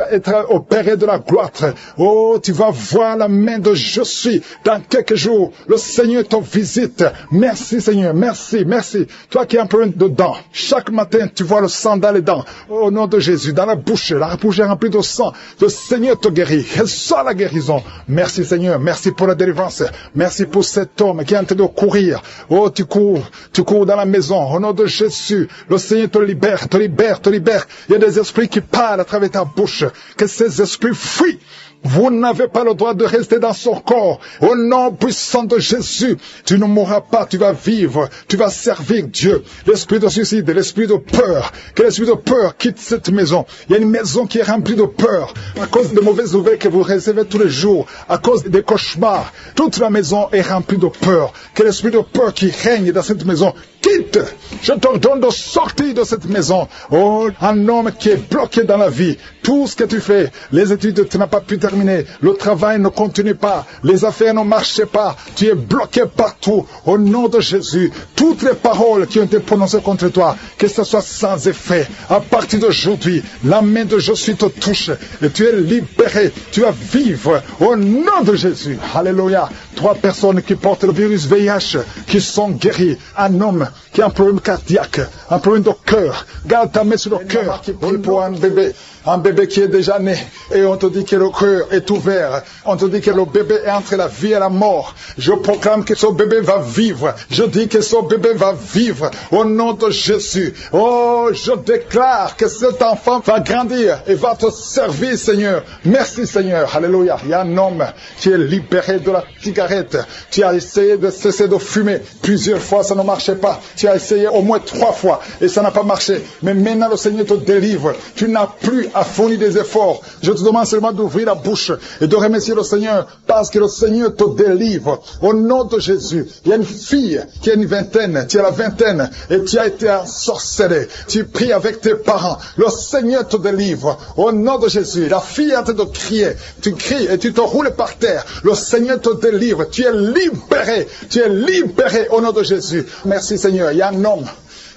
être opéré de la gloire. Oh, tu vas voir la main de je suis. Dans quelques jours, le Seigneur te visite. Merci Seigneur, merci, merci. Toi qui as un problème de dents, chaque matin tu vois le sang dans les dents. Au nom de Jésus, dans la bouche est remplie de sang. Le Seigneur te guérit. Reçois la guérison. Merci Seigneur, merci pour la délivrance. Merci pour cet homme qui est en train de courir. Oh, tu cours dans la maison. Au nom de Jésus, le Seigneur te libère, te libère, te libère. Il y a des esprits qui parlent à travers ta bouche. Que ces esprits fuient. Vous n'avez pas le droit de rester dans son corps. Au nom puissant de Jésus, tu ne mourras pas, tu vas vivre, tu vas servir Dieu. L'esprit de suicide, l'esprit de peur, que l'esprit de peur quitte cette maison. Il y a une maison qui est remplie de peur, à cause de mauvaises nouvelles que vous recevez tous les jours, à cause des cauchemars. Toute la maison est remplie de peur. Que l'esprit de peur qui règne dans cette maison quitte. Je t'ordonne de sortir de cette maison. Oh, un homme qui est bloqué dans la vie. Tout ce que tu fais, les études, tu n'as pas pu terminer. Le travail ne continue pas. Les affaires ne marchent pas. Tu es bloqué partout. Au nom de Jésus, toutes les paroles qui ont été prononcées contre toi, que ce soit sans effet. À partir d'aujourd'hui, la main de Jésus te touche et tu es libéré. Tu vas vivre au nom de Jésus. Alléluia. 3 personnes qui portent le virus VIH, qui sont guéries. Un homme qui a un problème cardiaque, un problème de cœur. Garde ta main sur le cœur. Pour un bébé qui est déjà né, et on te dit que le cœur est ouvert, on te dit que le bébé est entre la vie et la mort. Je proclame que ce bébé va vivre, je dis que ce bébé va vivre, au nom de Jésus. Oh, je déclare que cet enfant va grandir et va te servir, Seigneur. Merci, Seigneur. Alléluia. Il y a un homme qui est libéré de la cigarette. Tu as essayé de cesser de fumer plusieurs fois, ça ne marchait pas. Tu as essayé au moins 3 fois et ça n'a pas marché. Mais maintenant le Seigneur te délivre. Tu n'as plus à fournir des efforts. Je te demande seulement d'ouvrir la bouche et de remercier le Seigneur parce que le Seigneur te délivre. Au nom de Jésus, il y a une fille qui a une vingtaine, tu as la vingtaine et tu as été ensorcelé. Tu pries avec tes parents. Le Seigneur te délivre. Au nom de Jésus, la fille est en train de crier. Tu cries et tu te roules par terre. Le Seigneur te délivre. Tu es libéré. Tu es libéré au nom de Jésus. Merci Seigneur. Il y a un homme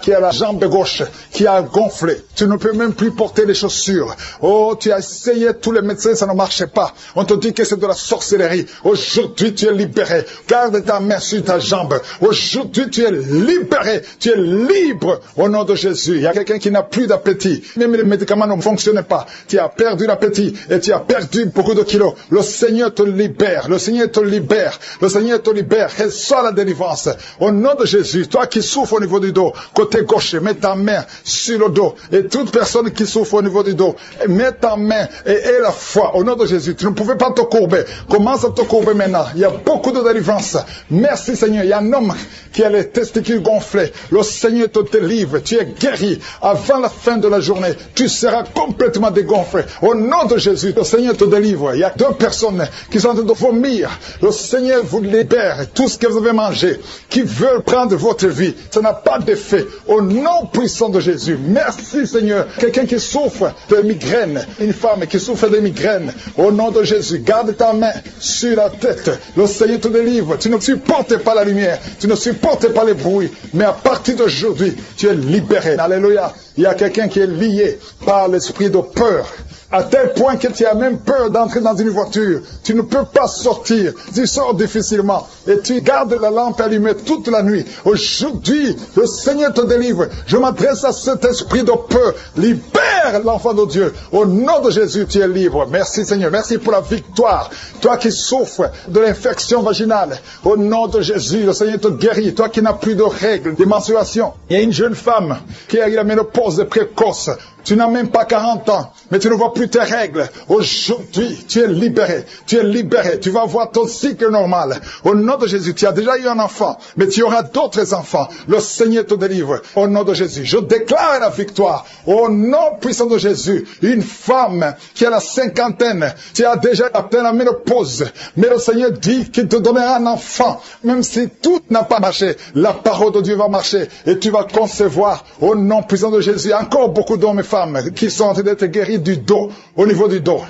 qui a la jambe gauche, qui a gonflé. Tu ne peux même plus porter les chaussures. Oh, tu as essayé tous les médecins, ça ne marchait pas. On te dit que c'est de la sorcellerie. Aujourd'hui, tu es libéré. Garde ta main sur ta jambe. Aujourd'hui, tu es libéré. Tu es libre au nom de Jésus. Il y a quelqu'un qui n'a plus d'appétit. Même les médicaments ne fonctionnent pas. Tu as perdu l'appétit et tu as perdu beaucoup de kilos. Le Seigneur te libère. Le Seigneur te libère. Le Seigneur te libère. Reçois la délivrance. Au nom de Jésus, toi qui souffres au niveau du dos, côté gauche, mets ta main sur le dos. Et toute personne qui souffre au niveau du dos, mets ta main et aie la foi au nom de Jésus. Tu ne pouvais pas te courber. Commence à te courber maintenant. Il y a beaucoup de délivrance. Merci Seigneur. Il y a un homme qui a les testicules gonflés. Le Seigneur te délivre. Tu es guéri. Avant la fin de la journée, tu seras complètement dégonflé. Au nom de Jésus, le Seigneur te délivre. Il y a 2 personnes qui sont en train de vomir. Le Seigneur vous libère. Tout ce que vous avez mangé, qui veulent prendre votre vie, ça n'a pas d'effet. Au nom puissant de Jésus. Merci Seigneur. Quelqu'un qui souffre de migraine, une femme qui souffre de migraine, au nom de Jésus, garde ta main sur la tête. Le Seigneur te délivre. Tu ne supportes pas la lumière, tu ne supportes pas les bruits, mais à partir d'aujourd'hui, tu es libéré. Alléluia. Il y a quelqu'un qui est lié par l'esprit de peur, à tel point que tu as même peur d'entrer dans une voiture. Tu ne peux pas sortir. Tu sors difficilement. Et tu gardes la lampe allumée toute la nuit. Aujourd'hui, le Seigneur te délivre. Je m'adresse à cet esprit de peur. Libère l'enfant de Dieu. Au nom de Jésus, tu es libre. Merci Seigneur. Merci pour la victoire. Toi qui souffres de l'infection vaginale. Au nom de Jésus, le Seigneur te guérit. Toi qui n'as plus de règles, de menstruation. Il y a une jeune femme qui a eu la ménopause précoce. Tu n'as même pas 40 ans, mais tu ne vois plus tes règles. Aujourd'hui, tu es libéré. Tu es libéré. Tu vas voir ton cycle normal. Au nom de Jésus, tu as déjà eu un enfant, mais tu auras d'autres enfants. Le Seigneur te délivre. Au nom de Jésus, je déclare la victoire. Au nom puissant de Jésus, une femme qui a la cinquantaine, tu as déjà atteint la ménopause, mais le Seigneur dit qu'il te donnera un enfant. Même si tout n'a pas marché, la parole de Dieu va marcher et tu vas concevoir. Au nom puissant de Jésus, encore beaucoup d'hommes et femmes qui sont en train d'être guéris du dos, au niveau du dos.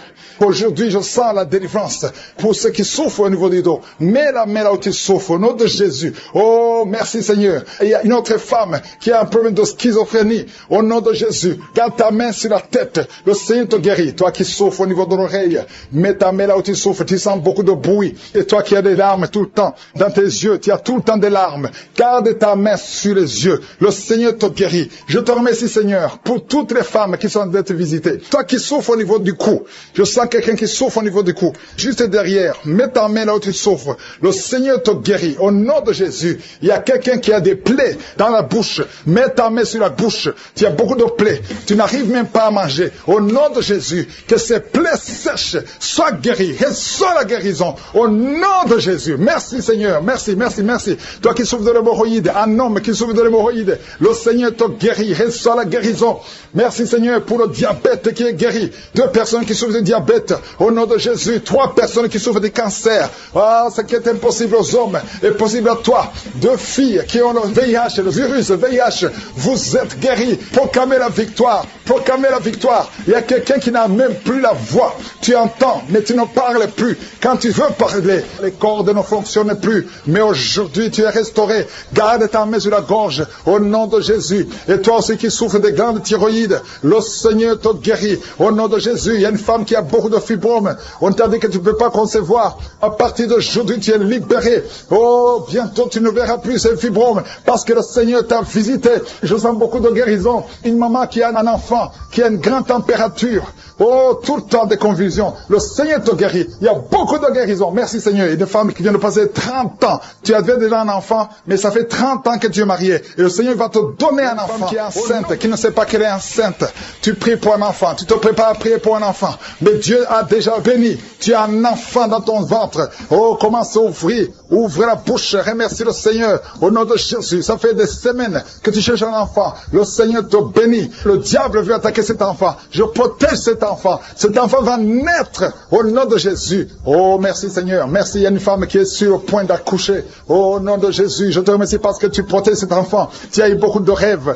Aujourd'hui, je sens la délivrance pour ceux qui souffrent au niveau du dos. Mets la main là où tu souffres, au nom de Jésus. Oh, merci Seigneur. Et il y a une autre femme qui a un problème de schizophrénie. Au nom de Jésus, garde ta main sur la tête. Le Seigneur te guérit. Toi qui souffres au niveau de l'oreille, mets ta main là où tu souffres. Tu sens beaucoup de bruit. Et toi qui as des larmes tout le temps dans tes yeux, tu as tout le temps des larmes. Garde ta main sur les yeux. Le Seigneur te guérit. Je te remercie Seigneur pour toutes les femmes qui sont en train d'être visitées. Toi qui souffres au niveau du cou, je sens quelqu'un qui souffre au niveau du cou. Juste derrière, mets ta main là où tu souffres. Le Seigneur te guérit. Au nom de Jésus, il y a quelqu'un qui a des plaies dans la bouche. Mets ta main sur la bouche. Tu as beaucoup de plaies. Tu n'arrives même pas à manger. Au nom de Jésus, que ces plaies sèches soient guéries. Reçois la guérison. Au nom de Jésus. Merci Seigneur. Merci, merci, merci. Toi qui souffres de l'hémorroïde, un homme qui souffre de l'hémorroïde, le Seigneur te guérit. Reçois la guérison. Merci Seigneur pour le diabète qui est guéri. 2 personnes qui souffrent de diabète au nom de Jésus. 3 personnes qui souffrent de cancer. Ah, ce qui est impossible aux hommes est possible à toi. 2 filles qui ont le VIH, le virus VIH. Vous êtes guéris. Proclamez la victoire. Proclamez la victoire. Il y a quelqu'un qui n'a même plus la voix. Tu entends, mais tu ne parles plus. Quand tu veux parler, les cordes ne fonctionnent plus. Mais aujourd'hui, tu es restauré. Garde ta main sur la gorge au nom de Jésus. Et toi aussi qui souffres des glandes thyroïdes, le Seigneur te guérit au nom de Jésus. Il y a une femme qui a beaucoup de fibromes. On t'a dit que tu ne peux pas concevoir. À partir d'aujourd'hui, tu es libéré. Oh, bientôt tu ne verras plus ces fibromes parce que le Seigneur t'a visité. Je sens beaucoup de guérison. Une maman qui a un enfant qui a une grande température. Oh, tout le temps des convulsions. Le Seigneur te guérit. Il y a beaucoup de guérisons. Merci Seigneur. Il y a des femmes qui viennent de passer 30 ans. Tu avais déjà un enfant, mais ça fait 30 ans que tu es marié. Et le Seigneur va te donner un enfant qui est enceinte, qui ne sait pas qu'elle est enceinte. Tu pries pour un enfant. Tu te prépares à prier pour un enfant. Mais Dieu a déjà béni. Tu as un enfant dans ton ventre. Oh, commence à ouvrir. Ouvre la bouche. Remercie le Seigneur. Au nom de Jésus. Ça fait des semaines que tu cherches un enfant. Le Seigneur te bénit. Le diable veut attaquer cet enfant. Je protège cet enfant. Cet enfant va naître au nom de Jésus. Oh, merci Seigneur. Merci. Il y a une femme qui est sur le point d'accoucher. Oh, au nom de Jésus. Je te remercie parce que tu protèges cet enfant. Tu as eu beaucoup de rêves.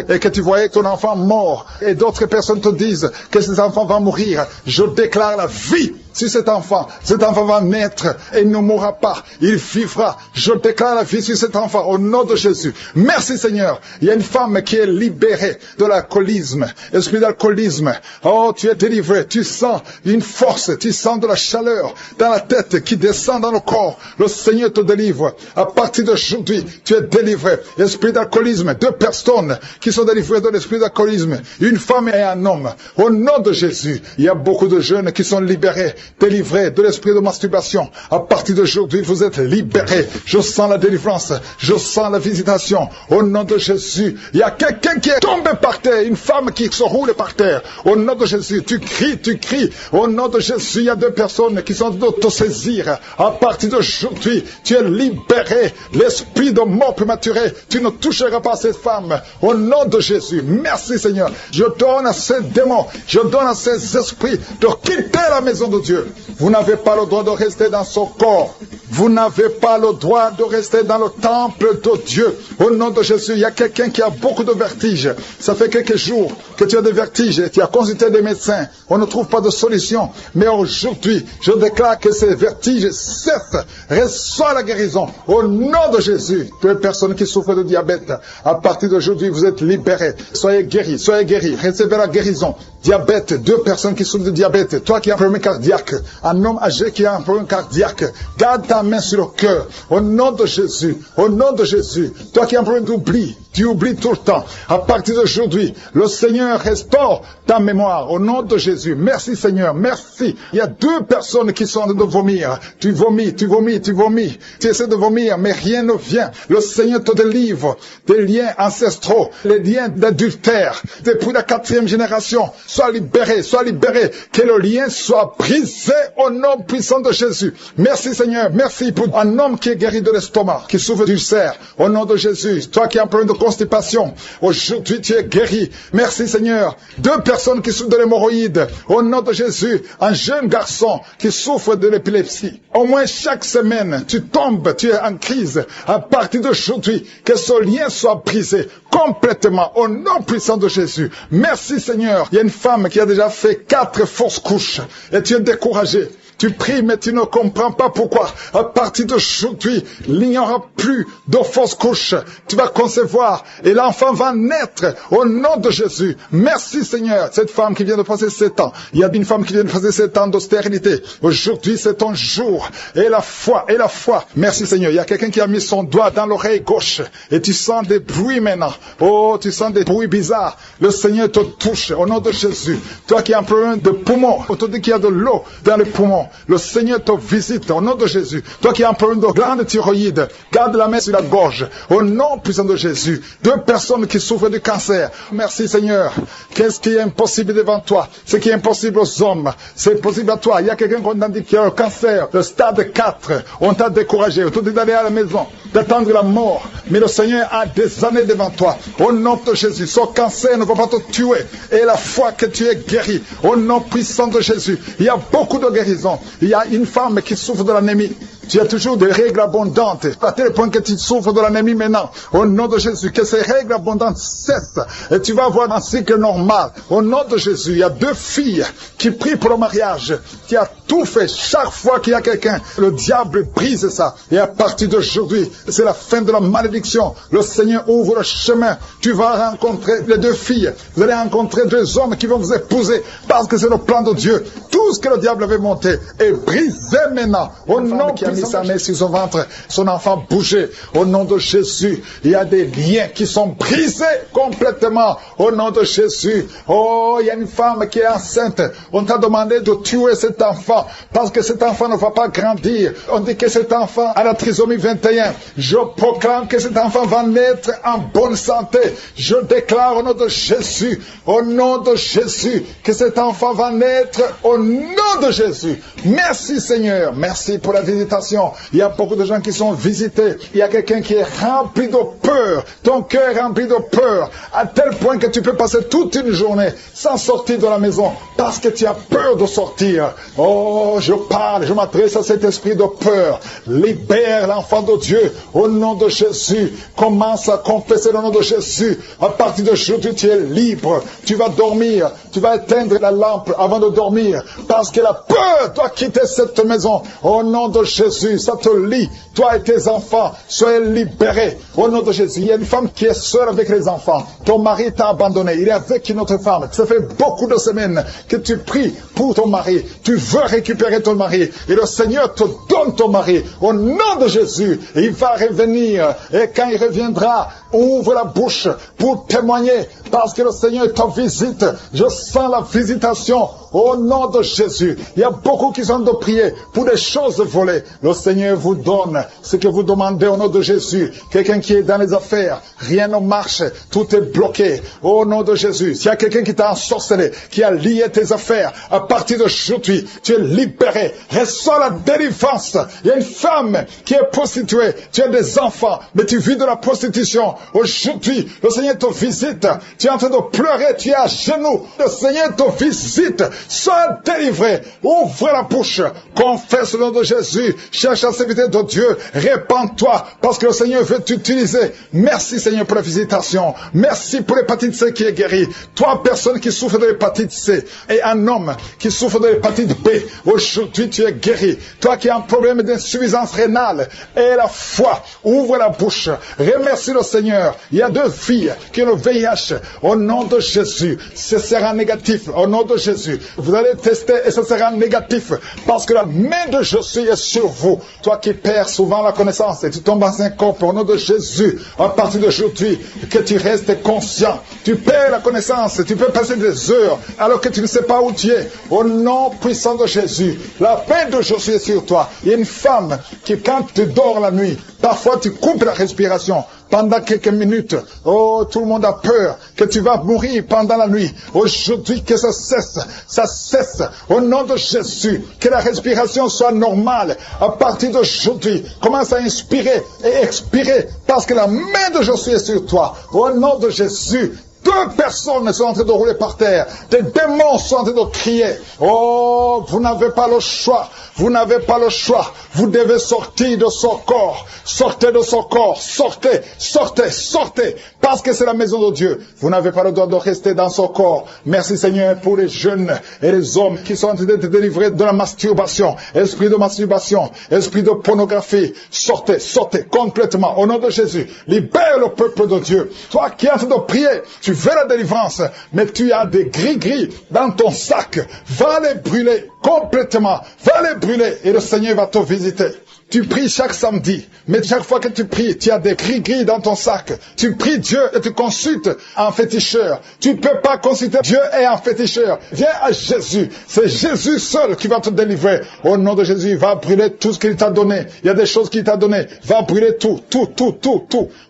Et que tu voyais ton enfant mort. Et d'autres personnes te disent que cet enfant va mourir. Je déclare la vie sur cet enfant. Cet enfant va naître et il ne mourra pas. Il vivra. Je déclare la vie sur cet enfant au nom de Jésus. Merci Seigneur. Il y a une femme qui est libérée de l'alcoolisme. Esprit d'alcoolisme. Oh, tu es délivré. Tu sens une force. Tu sens de la chaleur dans la tête qui descend dans le corps. Le Seigneur te délivre. À partir d'aujourd'hui, tu es délivré. Esprit d'alcoolisme. 2 personnes qui sont délivrées de l'esprit d'alcoolisme. Une femme et un homme. Au nom de Jésus. Il y a beaucoup de jeunes qui sont libérés. Délivrés de l'esprit de masturbation. À partir d'aujourd'hui, vous êtes libérés. Je sens la délivrance. Je sens la visitation. Au nom de Jésus. Il y a quelqu'un qui est tombé par terre. Une femme qui se roule par terre. Au nom de Jésus. Tu cries, tu cries. Au nom de Jésus, il y a 2 personnes qui sont d'autosaisir. À partir d'aujourd'hui, tu es libéré. L'esprit de mort prématuré. Tu ne toucheras pas cette femme. Au nom de Jésus. Merci Seigneur. Je donne à ces démons. Je donne à ces esprits de quitter la maison de Dieu. Vous n'avez pas le droit de rester dans son corps. Vous n'avez pas le droit de rester dans le temple de Dieu. Au nom de Jésus, il y a quelqu'un qui a beaucoup de vertiges. Ça fait quelques jours que tu as des vertiges. Tu as consulté des médecins. On ne trouve pas de solution. Mais aujourd'hui, je déclare que ces vertiges cessent. Reçois la guérison. Au nom de Jésus. Toutes les personnes qui souffrent de diabète, à partir d'aujourd'hui, vous êtes libérés. Soyez guéris. Soyez guéris. Recevez la guérison. Diabète. 2 personnes qui souffrent de diabète. Toi qui as un problème cardiaque. Un homme âgé qui a un problème cardiaque. Garde ta main sur le cœur. Au nom de Jésus. Au nom de Jésus. Toi qui as un problème d'oubli. Tu oublies tout le temps. À partir d'aujourd'hui, le Seigneur restaure ta mémoire. Au nom de Jésus. Merci Seigneur. Merci. Il y a 2 personnes qui sont en train de vomir. Tu vomis, tu vomis, tu vomis. Tu essaies de vomir, mais rien ne vient. Le Seigneur te délivre des liens ancestraux, les liens d'adultère, depuis la 4e génération. Sois libéré, sois libéré. Que le lien soit brisé au nom puissant de Jésus. Merci Seigneur. Merci pour un homme qui est guéri de l'estomac, qui souffre d'ulcère. Au nom de Jésus. Toi qui as un problème de constipation, aujourd'hui tu es guéri. Merci Seigneur. 2 personnes qui souffrent de l'hémorroïde. Au nom de Jésus. Un jeune garçon qui souffre de l'épilepsie. Au moins chaque semaine, tu tombes, tu es en crise. À partir d'aujourd'hui, que ce lien soit brisé complètement au nom puissant de Jésus. Merci Seigneur. Il y a une femme qui a déjà fait 4 fausses couches et tu es découragé. Tu pries, mais tu ne comprends pas pourquoi. À partir d'aujourd'hui, il n'y aura plus de fausses couches. Tu vas concevoir et l'enfant va naître au nom de Jésus. Merci Seigneur. Cette femme qui vient de passer 7 ans. Il y a une femme qui vient de passer 7 ans de stérilité. Aujourd'hui, c'est ton jour. Et la foi, et la foi. Merci Seigneur. Il y a quelqu'un qui a mis son doigt dans l'oreille gauche. Et tu sens des bruits maintenant. Oh, tu sens des bruits bizarres. Le Seigneur te touche au nom de Jésus. Toi qui as un problème de poumon. On te dit qu'il y a de l'eau dans les poumons. guérison. Le Seigneur te visite au nom de Jésus. Toi qui as un problème de glande thyroïde, garde la main sur la gorge. Au nom puissant de Jésus. 2 personnes qui souffrent du cancer. Merci Seigneur. Qu'est-ce qui est impossible devant toi? Ce qui est impossible aux hommes, c'est possible à toi. Il y a quelqu'un qu'on t'a dit qui a un cancer, le stade 4. On t'a découragé. On t'a dit d'aller à la maison, d'attendre la mort. Mais le Seigneur a des années devant toi. Au nom de Jésus. Ce cancer ne va pas te tuer. Et la foi que tu es guéri. Au nom puissant de Jésus. Il y a beaucoup de guérisons. Il y a une femme qui souffre de l'anémie. Tu as toujours des règles abondantes, à tel point que tu souffres de l'anémie maintenant. Au nom de Jésus, que ces règles abondantes cessent. Et tu vas avoir un cycle normal. Au nom de Jésus, il y a 2 filles qui prient pour le mariage, qui a tout fait. Chaque fois qu'il y a quelqu'un, le diable brise ça. Et à partir d'aujourd'hui, c'est la fin de la malédiction. Le Seigneur ouvre le chemin. Tu vas rencontrer les 2 filles. Vous allez rencontrer 2 hommes qui vont vous épouser. Parce que c'est le plan de Dieu. Tout ce que le diable avait monté est brisé maintenant. Au nom qui a mis sa main sur son ventre, son enfant bougeait. Au nom de Jésus, il y a des liens qui sont brisés complètement. Au nom de Jésus. Oh, il y a une femme qui est enceinte. On t'a demandé de tuer cet enfant parce que cet enfant ne va pas grandir. On dit que cet enfant a la trisomie 21. Je proclame que cet enfant va naître en bonne santé. Je déclare au nom de Jésus, au nom de Jésus, que cet enfant va naître au nom de Jésus. Merci Seigneur. Merci pour la visitation. Il y a beaucoup de gens qui sont visités. Il y a quelqu'un qui est rempli de peur. Ton cœur est rempli de peur. À tel point que tu peux passer toute une journée sans sortir de la maison. Parce que tu as peur de sortir. Oh, je parle, je m'adresse à cet esprit de peur. Libère l'enfant de Dieu. Au nom de Jésus. Commence à confesser le nom de Jésus. À partir d'aujourd'hui, tu es libre. Tu vas dormir. Tu vas éteindre la lampe avant de dormir. Parce que la peur doit quitter cette maison. Au nom de Jésus, ça te lie. Toi et tes enfants, soyez libérés. Au nom de Jésus. Il y a une femme qui est seule avec les enfants. Ton mari t'a abandonné. Il est avec une autre femme. Ça fait beaucoup de semaines que tu pries pour ton mari. Tu veux récupérer ton mari. Et le Seigneur te donne ton mari. Au nom de Jésus, il va revenir. Et quand il reviendra, ouvre la bouche pour témoigner. Parce que le Seigneur te visite. Je sens la visitation. Au nom de Jésus. Il y a beaucoup qui sont de prier pour des choses volées. Le Seigneur vous donne ce que vous demandez au nom de Jésus. Quelqu'un qui est dans les affaires, rien ne marche, tout est bloqué. Au nom de Jésus. S'il y a quelqu'un qui t'a ensorcelé, qui a lié tes affaires, à partir d'aujourd'hui, tu es libéré. Reçois la délivrance. Il y a une femme qui est prostituée. Tu as des enfants, mais tu vis de la prostitution. Aujourd'hui, le Seigneur te visite. Tu es en train de pleurer, tu es à genoux. Le Seigneur te visite. Sois délivré. Ouvre la bouche. Confesse le nom de Jésus. Cherche la sécurité de Dieu. Répands-toi parce que le Seigneur veut t'utiliser. Merci Seigneur pour la visitation. Merci pour l'hépatite C qui est guérie. Toi, personne qui souffre de l'hépatite C et un homme qui souffre de l'hépatite B, aujourd'hui tu es guéri. Toi qui as un problème d'insuffisance rénale et la foi, ouvre la bouche. Remercie le Seigneur. Il y a 2 filles qui ont le VIH. Au nom de Jésus, ce sera négatif. Au nom de Jésus, vous allez tester et ce sera négatif parce que la main de Jésus est sur vous. Toi qui perds souvent la connaissance et tu tombes en syncope, au nom de Jésus, à partir d'aujourd'hui, que tu restes conscient. Tu perds la connaissance, tu peux passer des heures alors que tu ne sais pas où tu es. Au nom puissant de Jésus, la main de Jésus est sur toi. Il y a une femme qui, quand tu dors la nuit, parfois tu coupes la respiration. Pendant quelques minutes, oh, tout le monde a peur que tu vas mourir pendant la nuit. Aujourd'hui, que ça cesse. Au nom de Jésus, que la respiration soit normale. À partir d'aujourd'hui, commence à inspirer et expirer parce que la main de Jésus est sur toi. Au nom de Jésus, 2 personnes sont en train de rouler par terre. Des démons sont en train de crier. Oh, vous n'avez pas le choix. Vous n'avez pas le choix. Vous devez sortir de son corps. Sortez de son corps. Sortez, sortez, sortez. Parce que c'est la maison de Dieu. Vous n'avez pas le droit de rester dans son corps. Merci Seigneur pour les jeunes et les hommes qui sont en train d'être délivrés de la masturbation. Esprit de masturbation. Esprit de pornographie. Sortez, sortez complètement. Au nom de Jésus. Libère le peuple de Dieu. Toi qui es en train de prier, tu veux la délivrance, mais tu as des gris-gris dans ton sac. Va les brûler complètement. Va les brûler et le Seigneur va te visiter. Tu pries chaque samedi, mais chaque fois que tu pries, tu as des gris-gris dans ton sac. Tu pries Dieu et tu consultes un féticheur. Tu ne peux pas consulter Dieu et un féticheur. Viens à Jésus. C'est Jésus seul qui va te délivrer. Au nom de Jésus, il va brûler tout ce qu'il t'a donné. Il y a des choses qu'il t'a donné. Va brûler tout.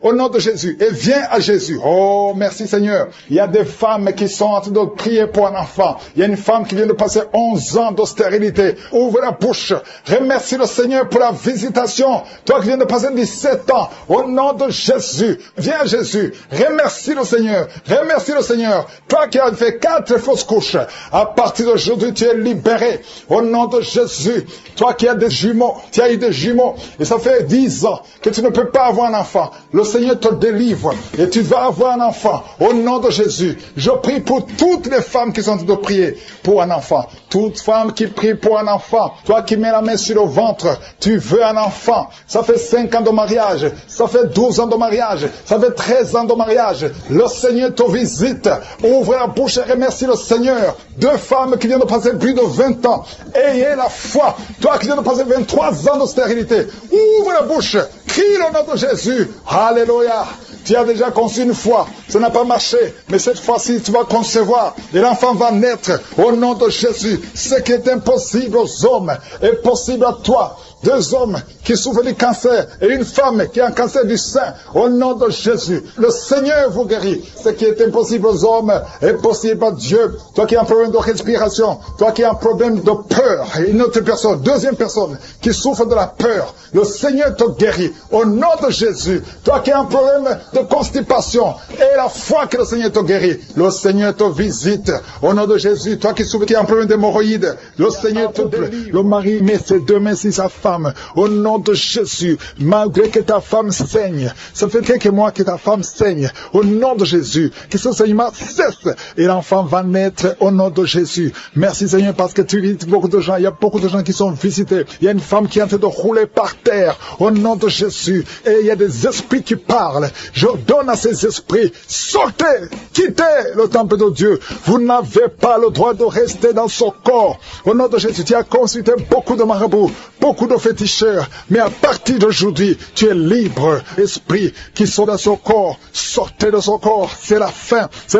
Au nom de Jésus. Et viens à Jésus. Oh, merci Seigneur. Il y a des femmes qui sont en train de prier pour un enfant. Il y a une femme qui vient de passer 11 ans d'austérité. Ouvre la bouche. Remercie le Seigneur pour la visitation. Toi qui viens de passer 17 ans, au nom de Jésus, viens Jésus, remercie le Seigneur, remercie le Seigneur. Toi qui as fait 4 fausses couches, à partir d'aujourd'hui tu es libéré, au nom de Jésus. Toi qui as des jumeaux, tu as eu des jumeaux, et ça fait 10 ans que tu ne peux pas avoir un enfant. Le Seigneur te délivre, et tu vas avoir un enfant, au nom de Jésus. Je prie pour toutes les femmes qui sont en train de prier pour un enfant. Toute femme qui prie pour un enfant, toi qui mets la main sur le ventre, tu veux un enfant. Ça fait 5 ans de mariage, ça fait 12 ans de mariage, ça fait 13 ans de mariage. Le Seigneur te visite. Ouvre la bouche et remercie le Seigneur. 2 femmes qui viennent de passer plus de 20 ans. Ayez la foi. Toi qui viens de passer 23 ans de stérilité, ouvre la bouche. Crie le nom de Jésus. Alléluia. Tu as déjà conçu une fois, ça n'a pas marché, mais cette fois-ci tu vas concevoir et l'enfant va naître au nom de Jésus. Ce qui est impossible aux hommes est possible à toi. 2 hommes qui souffrent du cancer et une femme qui a un cancer du sein, au nom de Jésus. Le Seigneur vous guérit. Ce qui est impossible aux hommes est possible à Dieu. Toi qui as un problème de respiration, toi qui as un problème de peur, et une autre personne, 2e personne qui souffre de la peur, le Seigneur te guérit au nom de Jésus. Toi qui as un problème de constipation, et la foi que le Seigneur te guérit, le Seigneur te visite au nom de Jésus. Toi qui souffres, qui as un problème d'hémorroïdes, le Seigneur te délivre. Le mari met ses 2 mains sur sa femme au nom de Jésus, malgré que ta femme saigne, ça fait quelques mois que ta femme saigne, au nom de Jésus, que ce saignement cesse et l'enfant va naître au nom de Jésus. Merci Seigneur parce que tu visites beaucoup de gens, il y a beaucoup de gens qui sont visités, il y a une femme qui est en train de rouler par terre au nom de Jésus et il y a des esprits qui parlent. Je donne à ces esprits, sortez, quittez le temple de Dieu, vous n'avez pas le droit de rester dans son corps. Au nom de Jésus, tu as consulté beaucoup de marabouts, beaucoup de féticheurs, mais à partir d'aujourd'hui, tu es libre. Esprit qui sont dans son corps, sortez de son corps, c'est la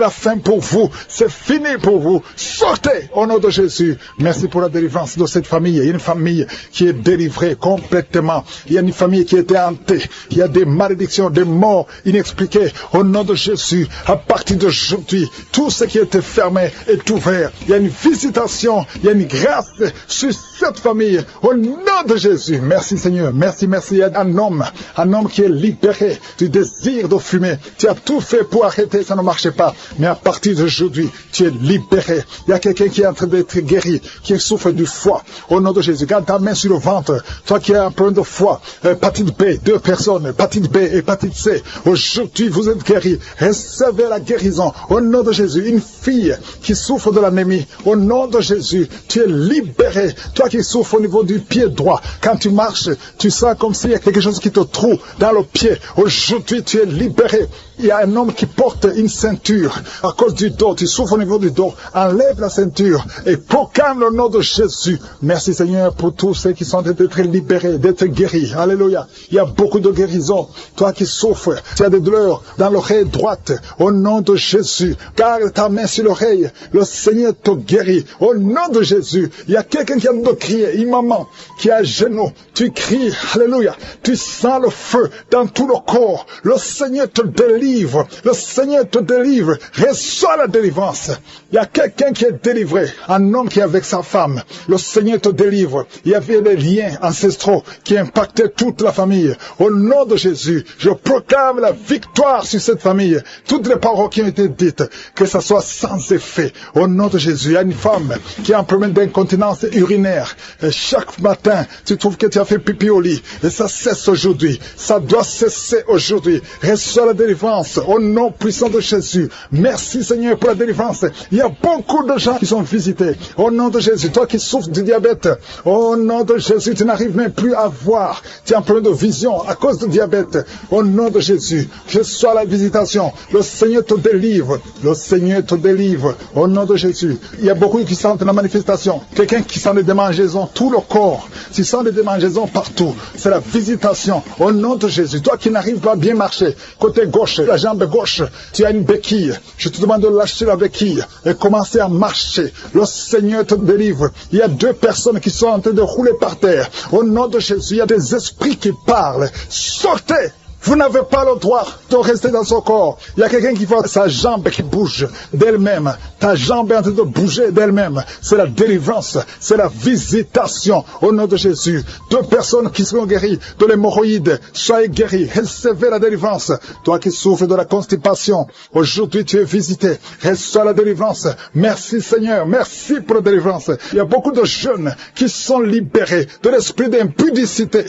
fin pour vous, c'est fini pour vous, sortez au nom de Jésus. Merci pour la délivrance de cette famille. Il y a une famille qui est délivrée complètement, il y a une famille qui était hantée, il y a des malédictions, des morts inexpliquées, au nom de Jésus. À partir d'aujourd'hui, tout ce qui était fermé est ouvert, il y a une visitation, il y a une grâce sur cette famille, au nom de Jésus. Merci Seigneur, merci. Il y a un homme qui est libéré du désir de fumer. Tu as tout fait pour arrêter, ça ne marchait pas. Mais à partir d'aujourd'hui, tu es libéré. Il y a quelqu'un qui est en train d'être guéri, qui souffre du foie. Au nom de Jésus, garde ta main sur le ventre. Toi qui as un problème de foie, hépatite B, 2 personnes, hépatite B, hépatite C. Aujourd'hui, vous êtes guéris. Recevez la guérison. Au nom de Jésus, une fille qui souffre de l'anémie. Au nom de Jésus, tu es libéré. Toi qui souffres au niveau du pied droit, quand tu marches, tu sens comme s'il y a quelque chose qui te trouve dans le pied. Aujourd'hui, tu es libéré. Il y a un homme qui porte une ceinture à cause du dos. Tu souffres au niveau du dos. Enlève la ceinture et proclame le nom de Jésus. Merci Seigneur pour tous ceux qui sont d'être libérés, d'être guéris. Alléluia. Il y a beaucoup de guérisons. Toi qui souffres, tu as des douleurs dans l'oreille droite. Au nom de Jésus, garde ta main sur l'oreille. Le Seigneur te guérit. Au nom de Jésus, il y a quelqu'un qui a de crier. Une maman qui est à genoux. Tu cries. Alléluia. Tu sens le feu dans tout le corps. Le Seigneur te délivre. Le Seigneur te délivre. Reçois la délivrance. Il y a quelqu'un qui est délivré. Un homme qui est avec sa femme. Le Seigneur te délivre. Il y avait des liens ancestraux qui impactaient toute la famille. Au nom de Jésus, je proclame la victoire sur cette famille. Toutes les paroles qui ont été dites, que ça soit sans effet. Au nom de Jésus, il y a une femme qui a un problème d'incontinence urinaire. Et chaque matin, tu trouves que tu as fait pipi au lit. Et ça cesse aujourd'hui. Ça doit cesser aujourd'hui. Reçois la délivrance au nom puissant de Jésus. Merci Seigneur pour la délivrance. Il y a beaucoup de gens qui sont visités. Au nom de Jésus, toi qui souffres du diabète, au nom de Jésus, tu n'arrives même plus à voir. Tu as un problème de vision à cause du diabète. Au nom de Jésus, reçois la visitation. Le Seigneur te délivre. Le Seigneur te délivre. Au nom de Jésus. Il y a beaucoup qui sentent la manifestation. Quelqu'un qui sent des démangeaisons démangeaisons, tout le corps. Tu sens des démangeaisons partout. C'est la visitation. Au nom de Jésus. Toi qui n'arrives pas à bien marcher, côté gauche, la jambe gauche, tu as une béquille. Je te demande de lâcher la béquille et commencer à marcher. Le Seigneur te délivre. Il y a 2 personnes qui sont en train de rouler par terre. Au nom de Jésus, il y a des esprits qui parlent. Sortez! Vous n'avez pas le droit de rester dans son corps. Il y a quelqu'un qui voit sa jambe qui bouge d'elle-même. Ta jambe est en train de bouger d'elle-même. C'est la délivrance. C'est la visitation au nom de Jésus. 2 personnes qui seront guéries de l'hémorroïde. Soyez guéris. Recevez la délivrance. Toi qui souffres de la constipation, aujourd'hui tu es visité. Reçois la délivrance. Merci Seigneur. Merci pour la délivrance. Il y a beaucoup de jeunes qui sont libérés de l'esprit d'impudicité.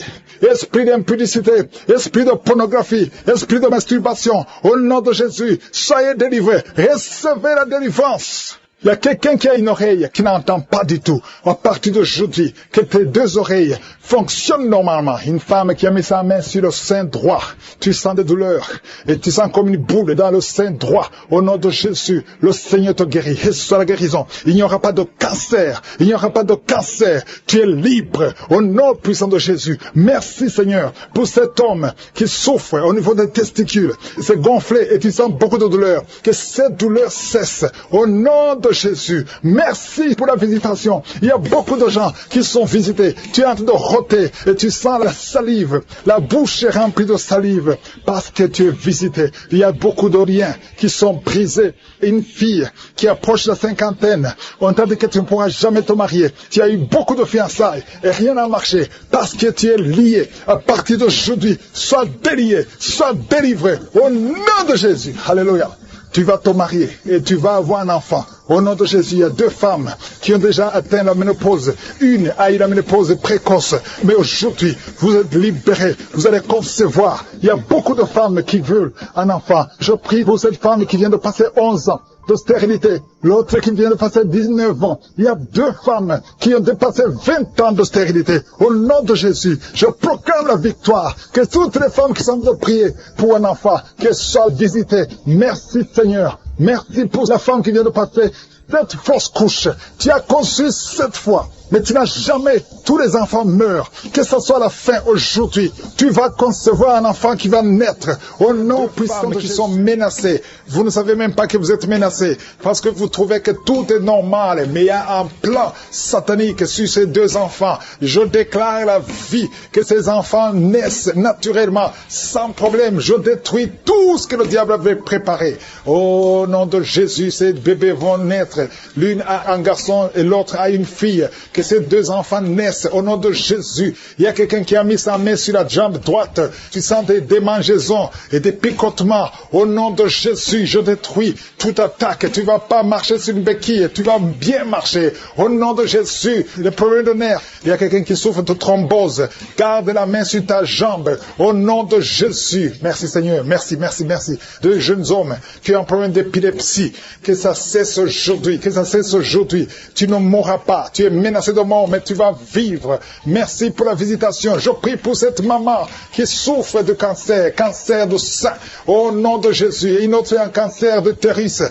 Esprit d'impudicité. Esprit de pornographie, esprit de masturbation, au nom de Jésus, soyez délivrés, recevez la délivrance. Il y a quelqu'un qui a une oreille qui n'entend pas du tout. À partir d'aujourd'hui, que tes 2 oreilles fonctionnent normalement. Une femme qui a mis sa main sur le sein droit, tu sens des douleurs et tu sens comme une boule dans le sein droit. Au nom de Jésus, le Seigneur te guérit. Reçois la guérison. Il n'y aura pas de cancer. Il n'y aura pas de cancer. Tu es libre au nom puissant de Jésus. Merci Seigneur pour cet homme qui souffre au niveau des testicules. C'est gonflé et tu sens beaucoup de douleurs. Que cette douleur cesse au nom de Jésus. Merci pour la visitation. Il y a beaucoup de gens qui sont visités. Tu es en train de roter et tu sens la salive. La bouche est remplie de salive parce que tu es visité. Il y a beaucoup de liens qui sont brisés. Une fille qui approche la cinquantaine, on t'a dit que tu ne pourras jamais te marier. Tu as eu beaucoup de fiançailles et rien n'a marché parce que tu es lié. À partir d'aujourd'hui, sois délié, sois délivré au nom de Jésus. Alléluia. Tu vas te marier et tu vas avoir un enfant. Au nom de Jésus, il y a 2 femmes qui ont déjà atteint la ménopause. Une a eu la ménopause précoce. Mais aujourd'hui, vous êtes libérés. Vous allez concevoir. Il y a beaucoup de femmes qui veulent un enfant. Je prie pour cette femme qui vient de passer 11 ans de stérilité. L'autre qui vient de passer 19 ans. Il y a 2 femmes qui ont dépassé 20 ans de stérilité. Au nom de Jésus, je proclame la victoire. Que toutes les femmes qui sont de prier pour un enfant, qu'elles soient visitées. Merci Seigneur. Merci pour la femme qui vient de passer cette fausse couche. Tu as conçu 7 fois. Mais tu n'as jamais, tous les enfants meurent. Que ce soit la fin aujourd'hui, tu vas concevoir un enfant qui va naître au nom puissant de Jésus. Qui sont menacés. Vous ne savez même pas que vous êtes menacés parce que vous trouvez que tout est normal. Mais il y a un plan satanique sur ces 2 enfants. Je déclare la vie, que ces enfants naissent naturellement, sans problème. Je détruis tout ce que le diable avait préparé. Au nom de Jésus, ces bébés vont naître. L'une a un garçon et l'autre a une fille. Que ces 2 enfants naissent au nom de Jésus. Il y a quelqu'un qui a mis sa main sur la jambe droite. Tu sens des démangeaisons et des picotements. Au nom de Jésus, je détruis toute attaque. Tu ne vas pas marcher sur une béquille. Tu vas bien marcher. Au nom de Jésus, les problèmes de nerfs. Il y a quelqu'un qui souffre de thrombose. Garde la main sur ta jambe. Au nom de Jésus. Merci Seigneur. Merci, merci, merci. 2 jeunes hommes qui ont un problème d'épilepsie. Que ça cesse aujourd'hui. Que ça cesse aujourd'hui. Tu ne mourras pas. Tu es menacé de mort, mais tu vas vivre. Merci pour la visitation. Je prie pour cette maman qui souffre de cancer, cancer de sein. Au nom de Jésus. Et une autre a un cancer de l'utérus.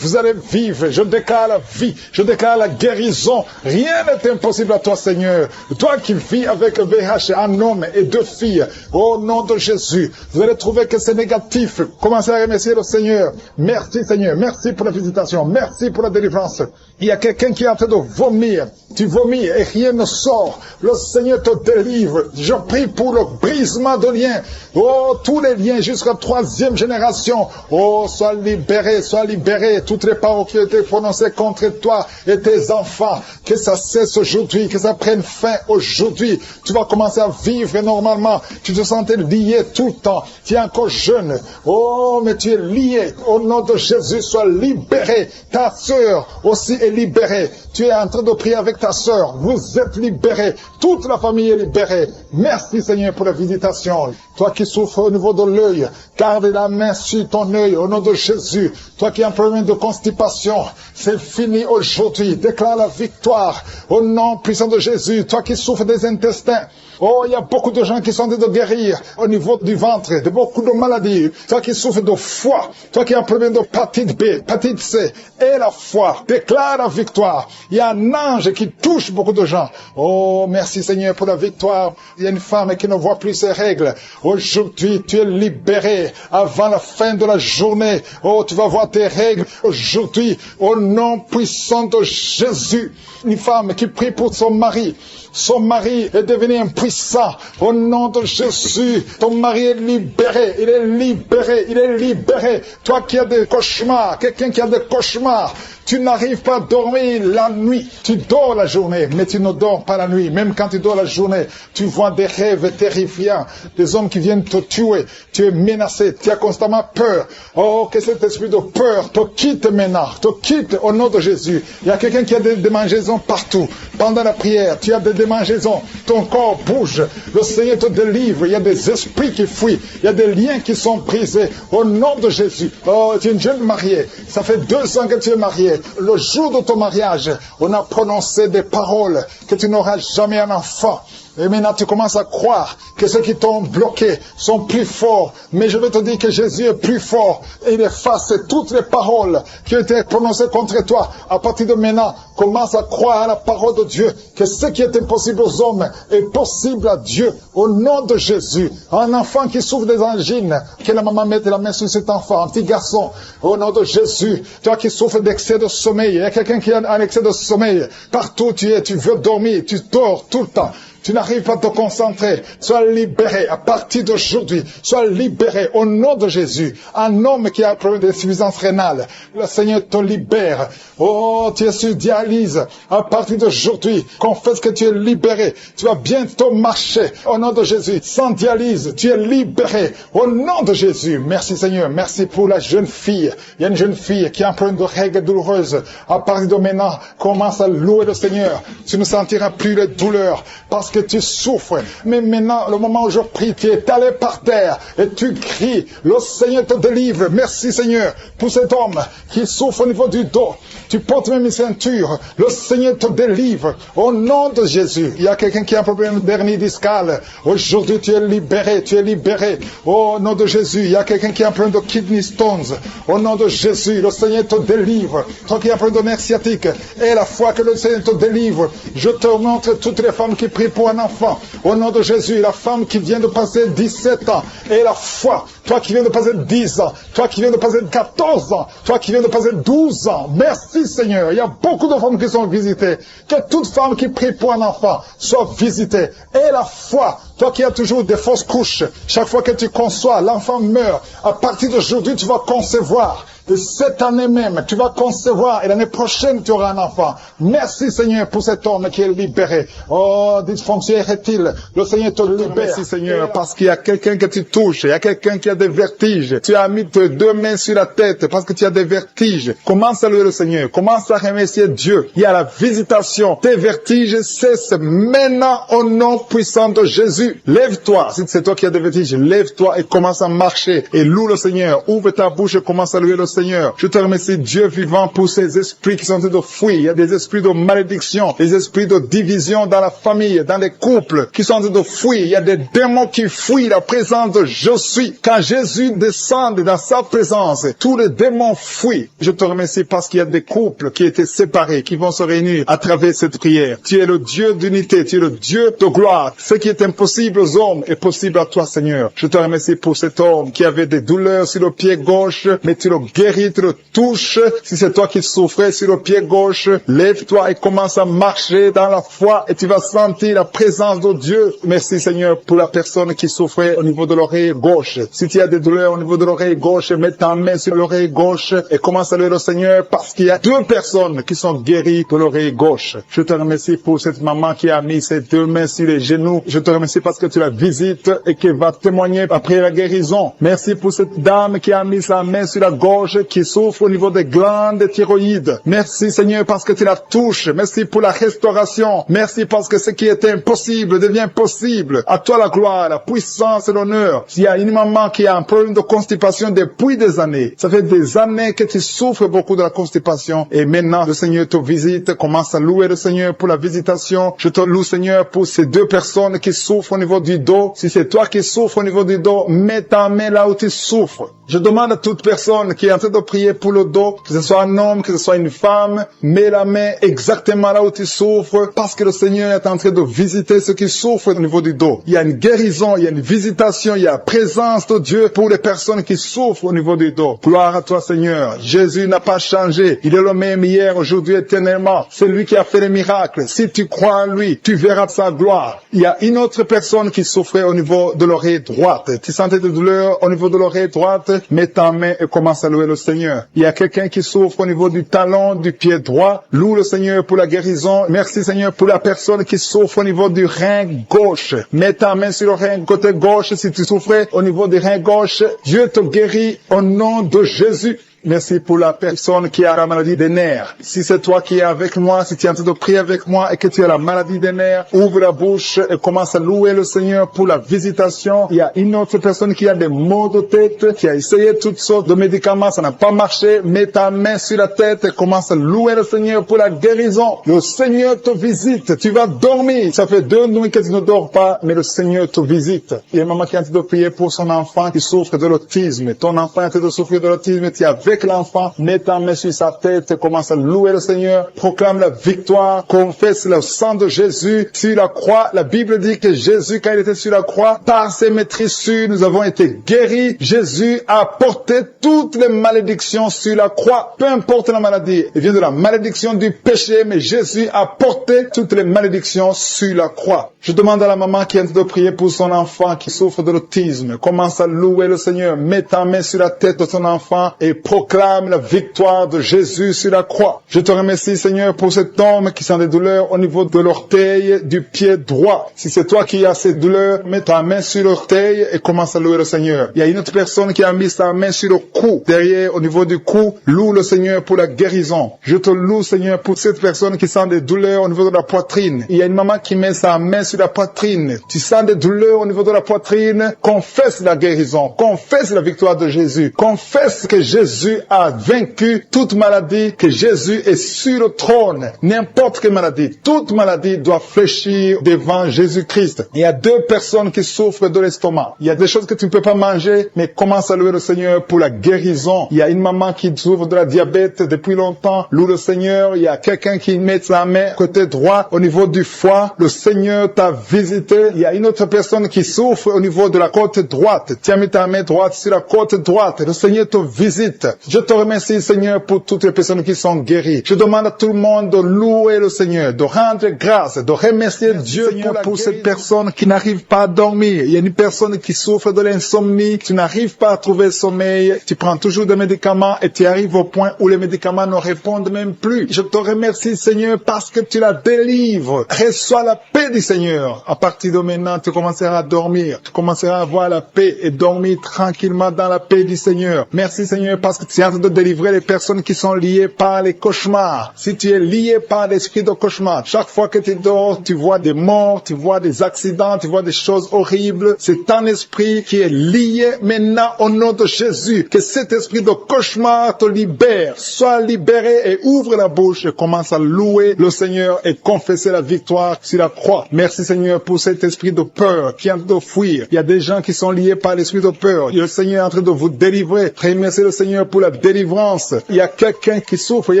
Vous allez vivre. Je déclare la vie. Je déclare la guérison. Rien n'est impossible à toi, Seigneur. Toi qui vis avec VIH, un homme et 2 filles. Au nom de Jésus. Vous allez trouver que c'est négatif. Commencez à remercier le Seigneur. Merci, Seigneur. Merci pour la visitation. Merci pour la délivrance. Il y a quelqu'un qui est en train de vomir. Tu vomis et rien ne sort. Le Seigneur te délivre. Je prie pour le brisement de liens. Oh, tous les liens jusqu'à 3e génération. Oh, sois libéré, sois libéré. Toutes les paroles qui ont été prononcées contre toi et tes enfants. Que ça cesse aujourd'hui, que ça prenne fin aujourd'hui. Tu vas commencer à vivre normalement. Tu te sentais lié tout le temps. Tu es encore jeune. Oh, mais tu es lié. Au nom de Jésus, sois libéré. Ta sœur aussi est libérée. Tu es en train de prier avec ta sœur. Vous êtes libérés. Toute la famille est libérée. Merci Seigneur pour la visitation. Toi qui souffres au niveau de l'œil, garde la main sur ton œil au nom de Jésus. Toi qui as un problème de constipation, c'est fini aujourd'hui. Déclare la victoire au nom puissant de Jésus. Toi qui souffres des intestins, oh, il y a beaucoup de gens qui sont en train de guérir au niveau du ventre, de beaucoup de maladies. Toi qui souffres de foie, toi qui as un problème de hépatite B, hépatite C, et la foi, déclare la victoire. Il y a un ange qui touche beaucoup de gens. Oh, merci Seigneur pour la victoire. Il y a une femme qui ne voit plus ses règles. Aujourd'hui, tu es libéré avant la fin de la journée. Oh, tu vas voir tes règles aujourd'hui au nom puissant de Jésus. Une femme qui prie pour son mari. Son mari est devenu impuissant. Au nom de Jésus, ton mari est libéré. Il est libéré. Il est libéré. Toi qui as des cauchemars, quelqu'un qui a des cauchemars, tu n'arrives pas à dormir la nuit. Tu dors la journée, mais tu ne dors pas la nuit. Même quand tu dors la journée, tu vois des rêves terrifiants. Des hommes qui viennent te tuer. Tu es menacé. Tu as constamment peur. Oh, que cet esprit de peur te quitte maintenant. Te quitte au nom de Jésus. Il y a quelqu'un qui a des démangeaisons partout. Pendant la prière, tu as des démangeaisons. Ton corps bouge. Le Seigneur te délivre. Il y a des esprits qui fuient. Il y a des liens qui sont brisés. Au nom de Jésus. Oh, tu es une jeune mariée. Ça fait 2 ans que tu es mariée. Le jour de ton mariage, on a prononcé des paroles que tu n'auras jamais un enfant. Et maintenant, tu commences à croire que ceux qui t'ont bloqué sont plus forts. Mais je vais te dire que Jésus est plus fort. Et il efface toutes les paroles qui ont été prononcées contre toi. À partir de maintenant, commence à croire à la parole de Dieu. Que ce qui est impossible aux hommes est possible à Dieu. Au nom de Jésus. Un enfant qui souffre des angines, que la maman mette la main sur cet enfant. Un petit garçon. Au nom de Jésus. Toi qui souffres d'excès de sommeil. Il y a quelqu'un qui a un excès de sommeil. Partout où tu es, tu veux dormir. Tu dors tout le temps. Tu n'arrives pas à te concentrer. Sois libéré à partir d'aujourd'hui. Sois libéré au nom de Jésus. Un homme qui a un problème d'insuffisance rénale, le Seigneur te libère. Oh, tu es sur dialyse. À partir d'aujourd'hui, confesse que tu es libéré. Tu vas bientôt marcher au nom de Jésus. Sans dialyse, tu es libéré au nom de Jésus. Merci Seigneur. Merci pour la jeune fille. Il y a une jeune fille qui a un problème de règles douloureuses. À partir de maintenant, commence à louer le Seigneur. Tu ne sentiras plus les douleurs parce que tu souffres. Mais maintenant, le moment où je prie, tu es allé par terre et tu cries. Le Seigneur te délivre. Merci Seigneur pour cet homme qui souffre au niveau du dos. Tu portes même une ceinture. Le Seigneur te délivre. Au nom de Jésus. Il y a quelqu'un qui a un problème d'hernie discale. Aujourd'hui, tu es libéré. Tu es libéré. Au nom de Jésus. Il y a quelqu'un qui a un problème de kidney stones. Au nom de Jésus. Le Seigneur te délivre. Toi qui as un problème de nerf sciatique. Et la foi que le Seigneur te délivre. Je te montre toutes les femmes qui prient pour un enfant. Au nom de Jésus. La femme qui vient de passer 17 ans. Et la foi. Toi qui viens de passer 10 ans. Toi qui viens de passer 14 ans. Toi qui viens de passer 12 ans. Merci Seigneur. Il y a beaucoup de femmes qui sont visitées. Que toute femme qui prie pour un enfant soit visitée. Et la foi. Toi qui as toujours des fausses couches. Chaque fois que tu conçois, l'enfant meurt. À partir d'aujourd'hui, tu vas concevoir. Et cette année même, tu vas concevoir et l'année prochaine, tu auras un enfant. Merci Seigneur pour cet homme qui est libéré. Oh, dysfonction érectile, le Seigneur te libère. Merci Seigneur parce qu'il y a quelqu'un que tu touches, il y a quelqu'un qui a des vertiges. Tu as mis tes 2 mains sur la tête parce que tu as des vertiges. Commence à louer le Seigneur, commence à remercier Dieu. Il y a la visitation. Tes vertiges cessent maintenant au nom puissant de Jésus. Lève-toi. Si c'est toi qui as des vertiges, lève-toi et commence à marcher et loue le Seigneur. Ouvre ta bouche et commence à louer le Seigneur. Je te remercie Dieu vivant pour ces esprits qui sont en train de fuir. Il y a des esprits de malédiction, des esprits de division dans la famille, dans les couples qui sont en train de fuir. Il y a des démons qui fuient la présence de je suis. Quand Jésus descend dans sa présence, tous les démons fuient. Je te remercie parce qu'il y a des couples qui étaient séparés, qui vont se réunir à travers cette prière. Tu es le Dieu d'unité, tu es le Dieu de gloire. Ce qui est impossible aux hommes est possible à toi, Seigneur. Je te remercie pour cet homme qui avait des douleurs sur le pied gauche, mais tu le guéris, tu le touches. Si c'est toi qui souffrais sur le pied gauche, lève-toi et commence à marcher dans la foi et tu vas sentir la présence de Dieu. Merci Seigneur pour la personne qui souffrait au niveau de l'oreille gauche. Si tu as des douleurs au niveau de l'oreille gauche, mets ta main sur l'oreille gauche et commence à louer le Seigneur parce qu'il y a 2 personnes qui sont guéries de l'oreille gauche. Je te remercie pour cette maman qui a mis ses 2 mains sur les genoux. Je te remercie parce que tu la visites et qu'elle va témoigner après la guérison. Merci pour cette dame qui a mis sa main sur la gauche Solange qui souffre au niveau des glandes thyroïdes. Merci Seigneur parce que tu la touches. Merci pour la restauration. Merci parce que ce qui était impossible devient possible. À toi la gloire, la puissance et l'honneur. S'il y a une maman qui a un problème de constipation depuis des années, ça fait des années que tu souffres beaucoup de la constipation et maintenant le Seigneur te visite. Commence à louer le Seigneur pour la visitation. Je te loue Seigneur pour ces deux personnes qui souffrent au niveau du dos. Si c'est toi qui souffres au niveau du dos, mets ta main là où tu souffres. Je demande à toute personne qui est en train de prier pour le dos, que ce soit un homme, que ce soit une femme, mets la main exactement là où tu souffres, parce que le Seigneur est en train de visiter ceux qui souffrent au niveau du dos. Il y a une guérison, il y a une visitation, il y a la présence de Dieu pour les personnes qui souffrent au niveau du dos. Gloire à toi Seigneur. Jésus n'a pas changé. Il est le même hier, aujourd'hui, éternellement. C'est lui qui a fait les miracles. Si tu crois en lui, tu verras sa gloire. Il y a une autre personne qui souffrait au niveau de l'oreille droite. Tu sentais des douleurs au niveau de l'oreille droite? Mets ta main et commence à louer le Seigneur. Il y a quelqu'un qui souffre au niveau du talon du pied droit. Loue le Seigneur pour la guérison. Merci Seigneur pour la personne qui souffre au niveau du rein gauche. Mets ta main sur le rein côté gauche si tu souffrais au niveau du rein gauche. Dieu te guérit au nom de Jésus. Merci pour la personne qui a la maladie des nerfs. Si c'est toi qui es avec moi, si tu es en train de prier avec moi et que tu as la maladie des nerfs, ouvre la bouche et commence à louer le Seigneur pour la visitation. Il y a une autre personne qui a des maux de tête, qui a essayé toutes sortes de médicaments, ça n'a pas marché. Mets ta main sur la tête et commence à louer le Seigneur pour la guérison. Le Seigneur te visite. Tu vas dormir. Ça fait 2 nuits que tu ne dors pas, mais le Seigneur te visite. Il y a une maman qui est en train de prier pour son enfant qui souffre de l'autisme. Ton enfant est en train de souffrir de l'autisme, tu es avec l'enfant, mets ta main sur sa tête, commence à louer le Seigneur, proclame la victoire, confesse le sang de Jésus sur la croix. La Bible dit que Jésus, quand il était sur la croix, par ses maîtrissures, nous avons été guéris. Jésus a porté toutes les malédictions sur la croix, peu importe la maladie. Il vient de la malédiction du péché, mais Jésus a porté toutes les malédictions sur la croix. Je demande à la maman qui est en train de prier pour son enfant qui souffre de l'autisme, commence à louer le Seigneur, mets ta main sur la tête de ton enfant et proclame la victoire de Jésus sur la croix. Je te remercie Seigneur pour cet homme qui sent des douleurs au niveau de l'orteil du pied droit. Si c'est toi qui as ces douleurs, mets ta main sur l'orteil et commence à louer le Seigneur. Il y a une autre personne qui a mis sa main sur le cou, derrière au niveau du cou, loue le Seigneur pour la guérison. Je te loue Seigneur pour cette personne qui sent des douleurs au niveau de la poitrine. Il y a une maman qui met sa main sur la poitrine. Tu sens des douleurs au niveau de la poitrine, confesse la guérison, confesse la victoire de Jésus, confesse que Jésus a vaincu toute maladie, que Jésus est sur le trône. N'importe quelle maladie, toute maladie doit fléchir devant Jésus-Christ. Il y a 2 personnes qui souffrent de l'estomac. Il y a des choses que tu ne peux pas manger, mais commence à louer le Seigneur pour la guérison. Il y a une maman qui souffre de la diabète depuis longtemps. Loue le Seigneur. Il y a quelqu'un qui met sa main côté droit au niveau du foie. Le Seigneur t'a visité. Il y a une autre personne qui souffre au niveau de la côte droite. Tu as mis ta main droite sur la côte droite. Le Seigneur te visite. Je te remercie Seigneur pour toutes les personnes qui sont guéries. Je demande à tout le monde de louer le Seigneur, de rendre grâce, de remercier Dieu pour cette personne qui n'arrive pas à dormir. Il y a une personne qui souffre de l'insomnie, tu n'arrives pas à trouver le sommeil, tu prends toujours des médicaments et tu arrives au point où les médicaments ne répondent même plus. Je te remercie Seigneur parce que tu la délivres. Reçois la paix du Seigneur. À partir de maintenant, tu commenceras à dormir. Tu commenceras à avoir la paix et dormir tranquillement dans la paix du Seigneur. Merci Seigneur parce que tu es en train de délivrer les personnes qui sont liées par les cauchemars. Si tu es lié par l'esprit de cauchemar, chaque fois que tu dors, tu vois des morts, tu vois des accidents, tu vois des choses horribles. C'est ton esprit qui est lié maintenant au nom de Jésus. Que cet esprit de cauchemar te libère. Sois libéré et ouvre la bouche et commence à louer le Seigneur et confesser la victoire sur la croix. Merci Seigneur pour cet esprit de peur qui est en train de fuir. Il y a des gens qui sont liés par l'esprit de peur. Le Seigneur est en train de vous délivrer. Remerciez le Seigneur pour la délivrance. Il y a quelqu'un qui souffre. Il y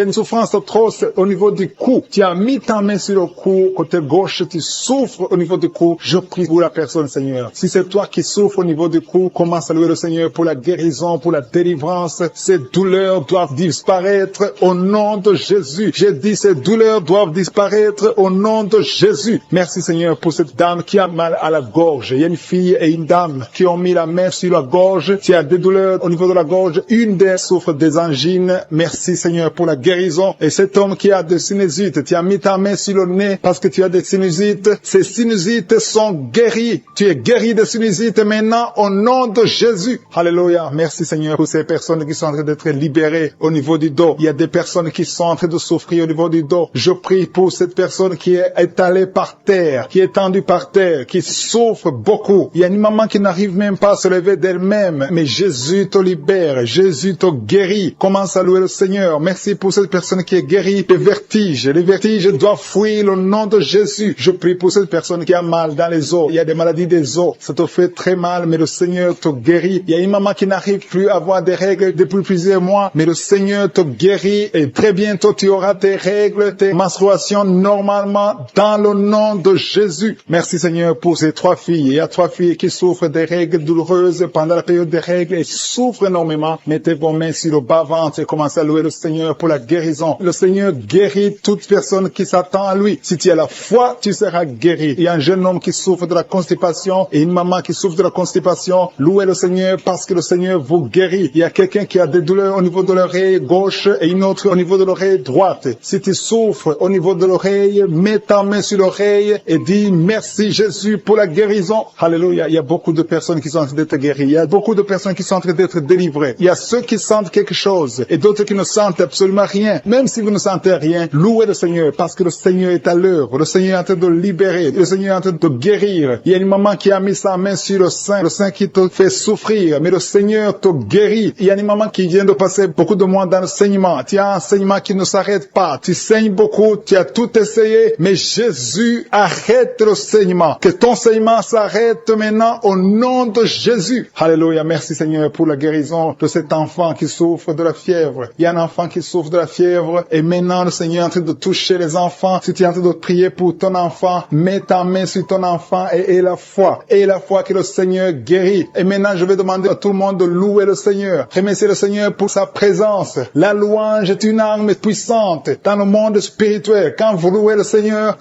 a une souffrance atroce au niveau du cou. Tu as mis ta main sur le cou, côté gauche, tu souffres au niveau du cou. Je prie pour la personne, Seigneur. Si c'est toi qui souffres au niveau du cou, commence à louer le Seigneur pour la guérison, pour la délivrance. Ces douleurs doivent disparaître au nom de Jésus. J'ai dit ces douleurs doivent disparaître au nom de Jésus. Merci Seigneur pour cette dame qui a mal à la gorge. Il y a une fille et une dame qui ont mis la main sur la gorge. Tu as des douleurs au niveau de la gorge. Une des souffre des angines. Merci Seigneur pour la guérison. Et cet homme qui a des sinusites, tu as mis ta main sur le nez parce que tu as des sinusites. Ces sinusites sont guéris. Tu es guéri des sinusites maintenant au nom de Jésus. Alléluia. Merci Seigneur pour ces personnes qui sont en train d'être libérées au niveau du dos. Il y a des personnes qui sont en train de souffrir au niveau du dos. Je prie pour cette personne qui est étalée par terre, qui est tendue par terre, qui souffre beaucoup. Il y a une maman qui n'arrive même pas à se lever d'elle-même. Mais Jésus te libère. Jésus te guérit. Commence à louer le Seigneur. Merci pour cette personne qui est guérie des vertiges. Les vertiges doivent fuir au nom de Jésus. Je prie pour cette personne qui a mal dans les os. Il y a des maladies des os. Ça te fait très mal, mais le Seigneur te guérit. Il y a une maman qui n'arrive plus à avoir des règles depuis plusieurs mois, mais le Seigneur te guérit et très bientôt tu auras tes règles, tes menstruations normalement dans le nom de Jésus. Merci Seigneur pour ces 3 filles. Il y a 3 filles qui souffrent des règles douloureuses pendant la période des règles et souffrent énormément. Mettez vos mains sur le bas-ventre et commencez à louer le Seigneur pour la guérison. Le Seigneur guérit toute personne qui s'attend à lui. Si tu as la foi, tu seras guéri. Il y a un jeune homme qui souffre de la constipation et une maman qui souffre de la constipation. Louez le Seigneur parce que le Seigneur vous guérit. Il y a quelqu'un qui a des douleurs au niveau de l'oreille gauche et une autre au niveau de l'oreille droite. Si tu souffres au niveau de l'oreille, mets ta main sur l'oreille et dis merci Jésus pour la guérison. Alléluia. Il y a beaucoup de personnes qui sont en train d'être guéries. Il y a beaucoup de personnes qui sont en train d'être délivrées. Il y a ceux qui sentent quelque chose et d'autres qui ne sentent absolument rien. Même si vous ne sentez rien, louez le Seigneur parce que le Seigneur est à l'heure. Le Seigneur est en train de libérer. Le Seigneur est en train de guérir. Il y a une maman qui a mis sa main sur le sein qui te fait souffrir, mais le Seigneur te guérit. Il y a une maman qui vient de passer beaucoup de mois dans le saignement. Tu as un saignement qui ne s'arrête pas. Tu saignes beaucoup, tu as tout essayé, mais Jésus arrête le saignement. Que ton saignement s'arrête maintenant au nom de Jésus. Alléluia. Merci Seigneur pour la guérison de cet enfant qui souffre de la fièvre. Il y a un enfant qui souffre de la fièvre et maintenant le Seigneur est en train de toucher les enfants. Si tu es en train de prier pour ton enfant, mets ta main sur ton enfant et aie la foi. Aie la foi que le Seigneur guérit. Et maintenant je vais demander à tout le monde de louer le Seigneur. Remercier le Seigneur pour sa présence. La louange est une arme puissante dans le monde spirituel. Quand vous louez le Seigneur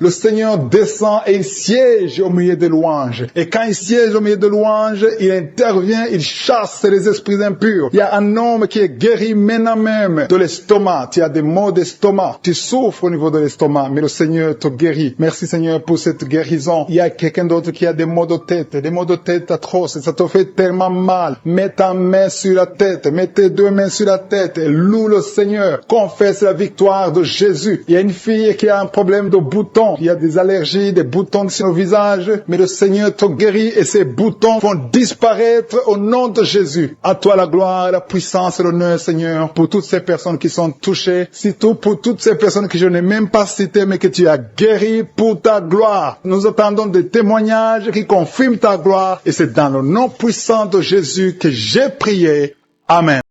descend et il siège au milieu des louanges. Et quand il siège au milieu des louanges, il intervient, il chasse les esprits impurs. Il y a un homme qui est guéri maintenant même de l'estomac. Tu as des maux d'estomac. Tu souffres au niveau de l'estomac, mais le Seigneur te guérit. Merci Seigneur pour cette guérison. Il y a quelqu'un d'autre qui a des maux de tête atroces. Ça te fait tellement mal. Mets ta main sur la tête. Mets tes 2 mains sur la tête. Et loue le Seigneur. Confesse la victoire de Jésus. Il y a une fille qui a un problème de boutons. Il y a des allergies, des boutons sur le visage. Mais le Seigneur te guérit et ces boutons vont disparaître au nom de Jésus. À toi la gloire, la puissance et l'honneur, Seigneur, pour toutes ces personnes qui sont touchées. Surtout pour toutes ces personnes que je n'ai même pas citées, mais que tu as guéries pour ta gloire. Nous attendons des témoignages qui confirment ta gloire. Et c'est dans le nom puissant de Jésus que j'ai prié. Amen.